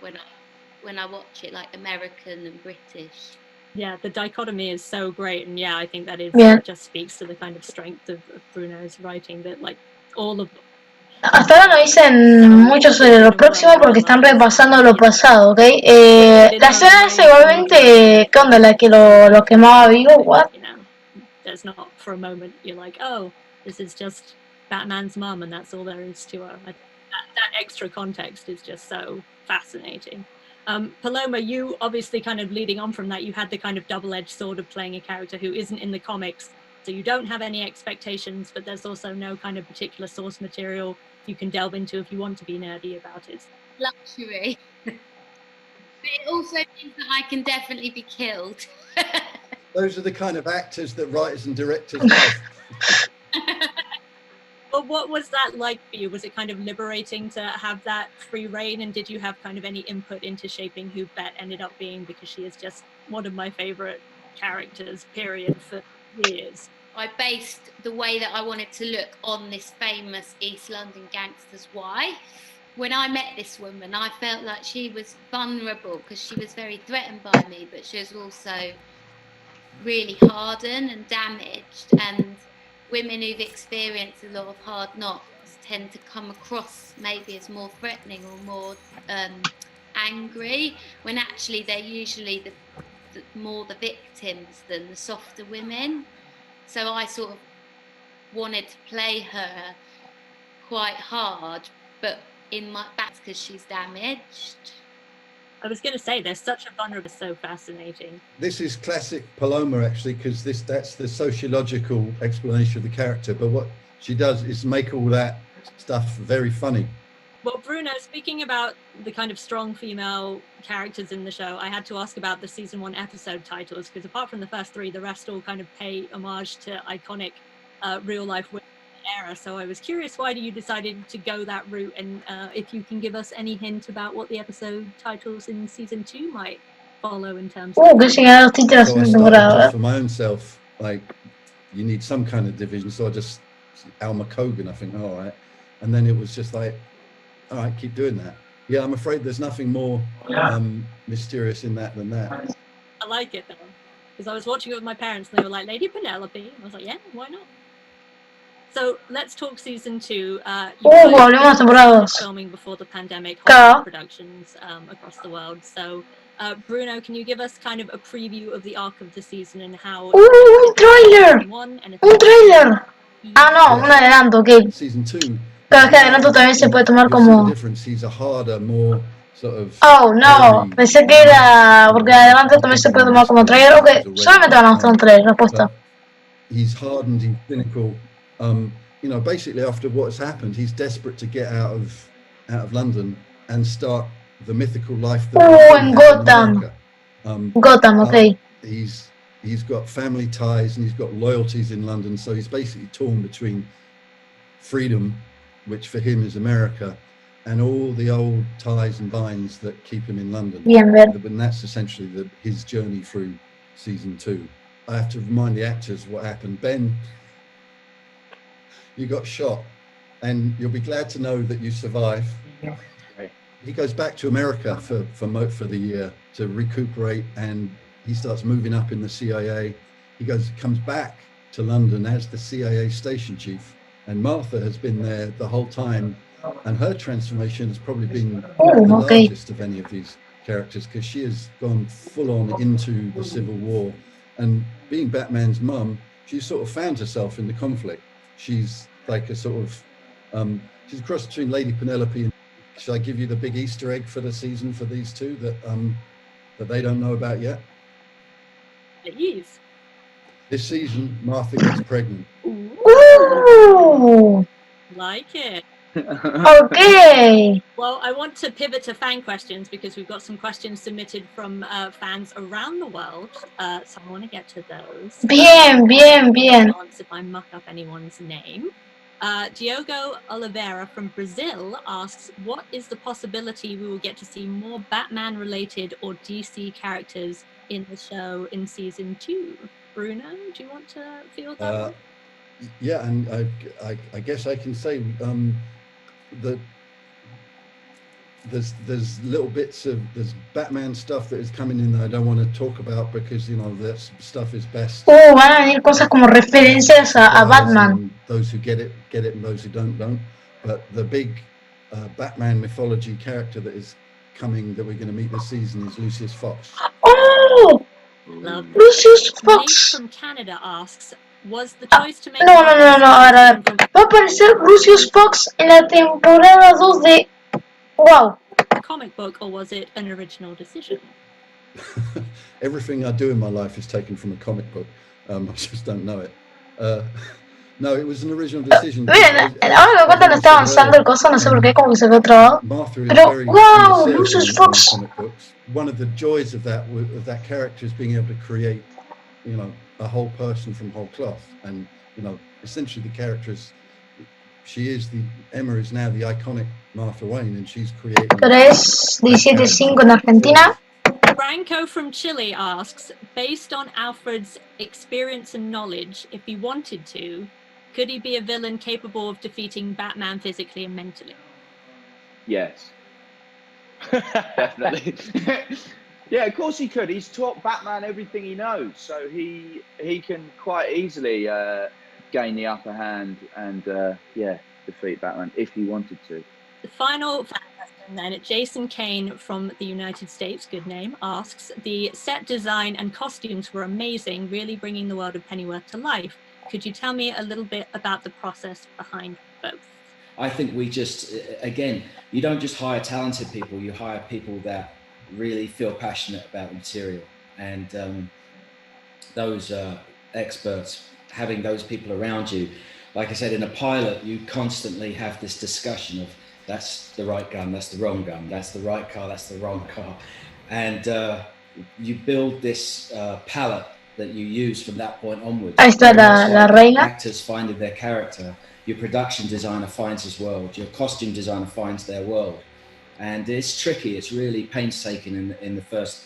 when I watch it, like American and British. Yeah, the dichotomy is so great, and yeah, I think that just speaks to the kind of strength of Bruno's writing, that like all of Hasta ahora no dicen mucho sobre lo próximo porque están repasando lo pasado, ¿ok? La escena esa igualmente, ¿qué onda? La que lo quemaba vivo, what? There's not for a moment you're like, oh, this is just Batman's mum and that's all there is to her. That extra context is just so fascinating. Paloma, you obviously kind of leading on from that, you had the kind of double-edged sword of playing a character who isn't in the comics, so you don't have any expectations, but there's also no kind of particular source material you can delve into if you want to be nerdy about it. Luxury. But it also means that I can definitely be killed. Those are the kind of actors that writers and directors love. Well, what was that like for you? Was it kind of liberating to have that free reign, and did you have kind of any input into shaping who Bet ended up being? Because she is just one of my favorite characters, period, for years. I based the way that I wanted to look on this famous East London gangster's wife. When I met this woman, I felt like she was vulnerable because she was very threatened by me, but she was also really hardened and damaged. And women who've experienced a lot of hard knocks tend to come across maybe as more threatening or more angry, when actually they're usually more the victims than the softer women. So I sort of wanted to play her quite hard, but in my back because she's damaged. I was going to say, there's such a vulnerable, so fascinating. This is classic Paloma, actually, because that's the sociological explanation of the character. But what she does is make all that stuff very funny. Well, Bruno, speaking about the kind of strong female characters in the show, I had to ask about the season 1 episode titles, because apart from the first 3, the rest all kind of pay homage to iconic real-life women in the era. So I was curious, why you decided to go that route, and if you can give us any hint about what the episode titles in season 2 might follow in terms of... Que llegaron los títulos So I en started temporada. just for my own self, like, you need some kind of division. So I just, Alma Cogan, I think, all right. And then it was just like, all right, keep doing that. Yeah, I'm afraid there's nothing more mysterious in that than that. I like it though, because I was watching it with my parents and they were like, Lady Penelope. I was like, yeah, why not? So let's talk season 2. Volvemos a temporada 2. Filming before the pandemic, Claro. productions across the world. So Bruno, can you give us kind of a preview of the arc of the season and how... Un trailer! Un trailer! Ah, no, un adelanto, ok. Season 2. Claro, que adelanto también se puede tomar como... He's a harder, more sort of... Oh, no, pensé que era... Porque adelanto también se puede tomar como trailer. Ok, solamente van a mostrar un trailer, respuesta. He's hardened, he's cynical. You know, basically after what's happened, he's desperate to get out of London and start the mythical life that in Gotham. Gotham, okay. He's got family ties and he's got loyalties in London, so he's basically torn between freedom, which for him is America, and all the old ties and binds that keep him in London. And that's essentially his journey through season 2. I have to remind the actors what happened. Ben, you got shot, and you'll be glad to know that you survived. He goes back to America for the year to recuperate, and he starts moving up in the CIA. He comes back to London as the CIA station chief, and Martha has been there the whole time, and her transformation has probably been the largest of any of these characters, because she has gone full on into the Civil War, and being Batman's mum, she sort of found herself in the conflict. She's like a sort of She's a cross between Lady Penelope and. Should I give you the big Easter egg for the season for these two that they don't know about yet? Please. This season, Martha gets pregnant. Ooh. Like it. Okay. Well, I want to pivot to fan questions because we've got some questions submitted from fans around the world. So I want to get to those. Bien. Chance if I muck up anyone's name. Diogo Oliveira from Brazil asks, what is the possibility we will get to see more Batman-related or DC characters in the show in season 2? Bruno, do you want to field that one? Yeah, and I guess I can say that there's little bits of there's Batman stuff that is coming in that I don't want to talk about because that stuff is best. Van a venir cosas como referencias a Batman. Those who get it, and those who don't. But the big Batman mythology character that is coming that we're going to meet this season is Lucius Fox. Oh, Love Lucius Nate Fox. from Canada asks, was the choice to make No. Ahora va a aparecer Lucius Fox en la temporada 2 de. Wow. a comic book or was it an original decision? Everything I do in my life is taken from a comic book. I just don't know it. No, it was an original decision. Miren, ahora me cuenta no está avanzando el coso, no sé por qué, como que se ve trabado. Pero, wow, Lucius Fox. One of the joys of that character is being able to create, a whole person from whole cloth. And, essentially the character is, Emma is now the iconic Martha Wayne, and she's creating. 3-17-5 en Argentina. Franco from Chile asks, based on Alfred's experience and knowledge, if he wanted to, could he be a villain capable of defeating Batman physically and mentally? Yes. Definitely. Yeah, of course he could. He's taught Batman everything he knows, so he can quite easily gain the upper hand and defeat Batman if he wanted to. The final fan question then, Jason Kane from the United States, good name, asks, the set design and costumes were amazing, really bringing the world of Pennyworth to life. Could you tell me a little bit about the process behind both? I think we just, again, you don't just hire talented people, you hire people that really feel passionate about the material. And those experts, having those people around you, like I said, in a pilot, you constantly have this discussion of that's the right gun, that's the wrong gun, that's the right car, that's the wrong car. And you build this palette that you use from that point onwards. Ahí está la reina. Actors finding their character, your production designer finds his world, your costume designer finds their world. And it's tricky, it's really painstaking in the first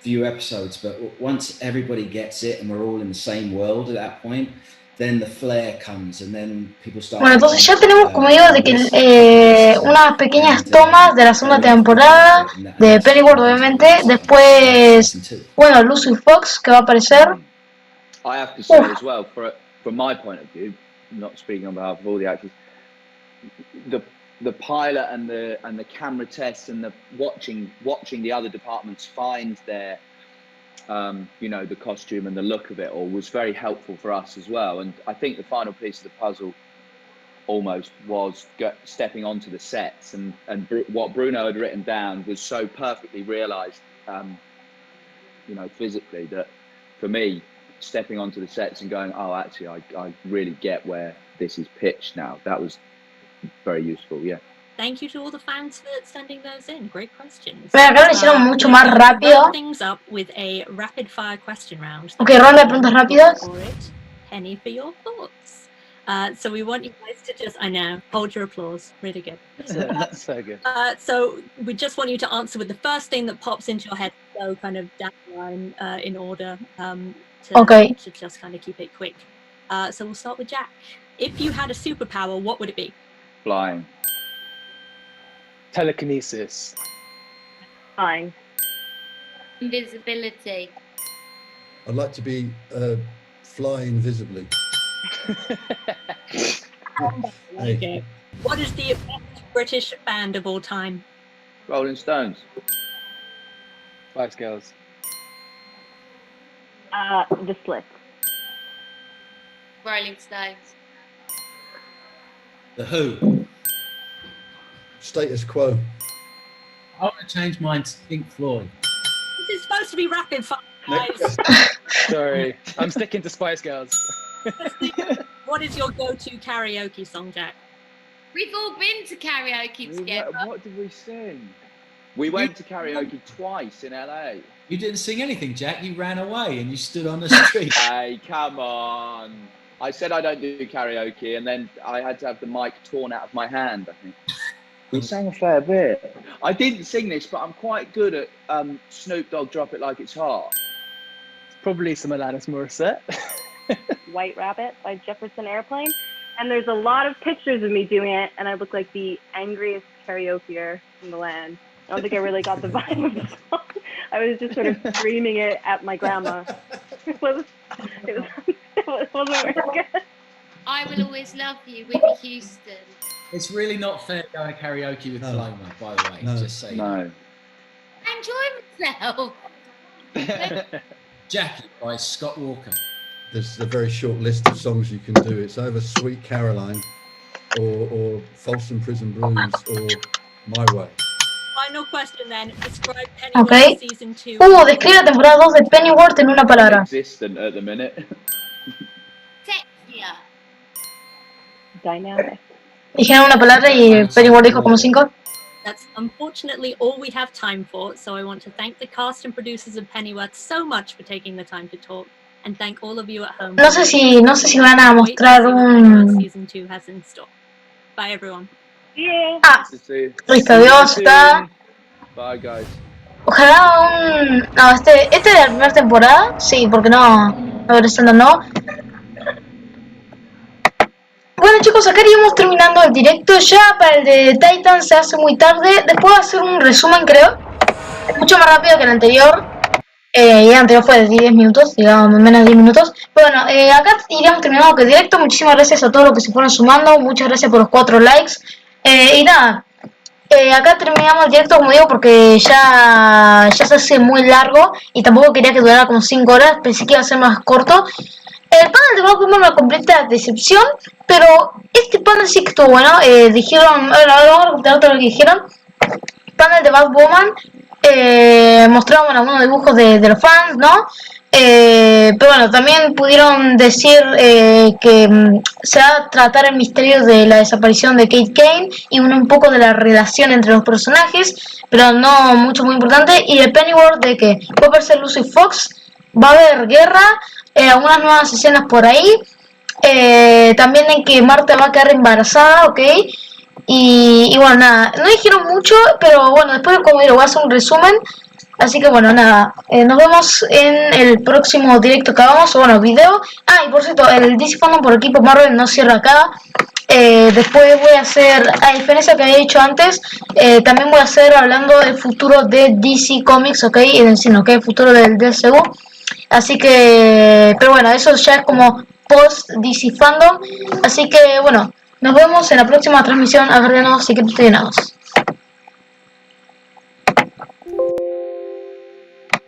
few episodes, but once everybody gets it and we're all in the same world at that point, then the flair comes and then people start. Bueno, entonces ya tenemos, como digo, de que unas pequeñas tomas de la segunda temporada de Pennyworth, obviamente. Después, bueno, Lucius Fox, que va a aparecer. I have to say as well, from my point of view, not speaking on behalf of all the actors, the pilot and the camera tests and the watching the other departments find their the costume and the look of it all was very helpful for us as well. And I think the final piece of the puzzle almost was stepping onto the sets, and what Bruno had written down was so perfectly realized physically, that for me, stepping onto the sets and going, oh, actually I really get where this is pitched now, that was very useful. Thank you to all the fans for sending those in. Great questions. Pero acá lo hicieron mucho más rápido. Things up with a rapid fire question round. Okay, ronda de preguntas rápidas. Penny for your thoughts. So we want you guys to just, I know, hold your applause. Really good. That's so good. So we just want you to answer with the first thing that pops into your head. So kind of down the line in order to just kind of keep it quick. So we'll start with Jack. If you had a superpower, what would it be? Flying. Telekinesis. Flying. Invisibility. I'd like to be fly invisibly. Okay. What is the best British band of all time? Rolling Stones. Spice Girls. The Slits. Rolling Stones. The Who. Status quo. I want to change mine to Pink Floyd. This is supposed to be rapid fire, guys. Sorry, I'm sticking to Spice Girls. What is your go-to karaoke song, Jack? We've all been to karaoke together. What did we sing? We went to karaoke twice in LA. You didn't sing anything, Jack. You ran away and you stood on the street. Hey, come on. I said I don't do karaoke, and then I had to have the mic torn out of my hand, I think. We sang a fair bit. I didn't sing this, but I'm quite good at Snoop Dogg Drop It Like It's Hot. It's probably some Alanis Morissette. White Rabbit by Jefferson Airplane. And there's a lot of pictures of me doing it, and I look like the angriest karaokeer in the land. I don't think I really got the vibe of the song. I was just sort of screaming it at my grandma. It wasn't very good. I Will Always Love You, Whitney Houston. It's really not fair going karaoke with Paloma, by the way. Just say no. I enjoy myself. Jackie by Scott Walker. There's a very short list of songs you can do. It's either Sweet Caroline or Folsom Prison Blues or My Way. Final question then. Describe Pennyworth Ok. Season 2. Describe la temporada 2 de Pennyworth en una palabra. Existent at the minute. Sexier. Dynamic. Dijeron una palabra y Pennyworth dijo como 5. That's unfortunately all we have time for, so I want to thank the cast and producers of Pennyworth so much for taking the time to talk, and thank all of you at home. No sé si van a mostrar un... Season 2 has in store. Bye everyone. Yeah. Ah, listo, adiós, está... Bye, guys. Ojalá un... No, este de la primera temporada, sí, porque no... A ver, este no. Bueno chicos, acá iríamos terminando el directo. Ya para el de Titan se hace muy tarde. Después voy a hacer un resumen, creo. Mucho más rápido que el anterior. Y el anterior fue de 10 minutos, digamos, menos de 10 minutos. Pero bueno, acá iríamos terminando con el directo. Muchísimas gracias a todos los que se fueron sumando. Muchas gracias por los 4 likes. Y nada, acá terminamos el directo, como digo, porque ya se hace muy largo. Y tampoco quería que durara como 5 horas. Pensé que iba a ser más corto. El panel de Batwoman una completa decepción, pero este panel sí que estuvo bueno. Dijeron, vamos a comentar todo lo que dijeron. Panel de Batwoman, mostraron algunos dibujos de los fans, ¿no? Pero bueno, también pudieron decir que se va a tratar el misterio de la desaparición de Kate Kane y un poco de la relación entre los personajes, pero no mucho, muy importante. Y de Pennyworth, de que va a verse Lucy Fox, va a haber guerra. Algunas nuevas escenas por ahí. También en que Marta va a quedar embarazada, ok. Y bueno, nada, no dijeron mucho, pero bueno, después como digo, voy a hacer un resumen. Así que bueno, nada, nos vemos en el próximo directo que hagamos, o bueno, video. Ah, y por cierto, el DC Fandom por Equipo Marvel no cierra acá. Después voy a hacer, a diferencia que había dicho antes, también voy a hacer hablando del futuro de DC Comics, ok, en el cine, ok, el futuro del DCU. Así que, pero bueno, eso ya es como post DC Fandom. Así que bueno, nos vemos en la próxima transmisión. Agreganos, secretos y llenados.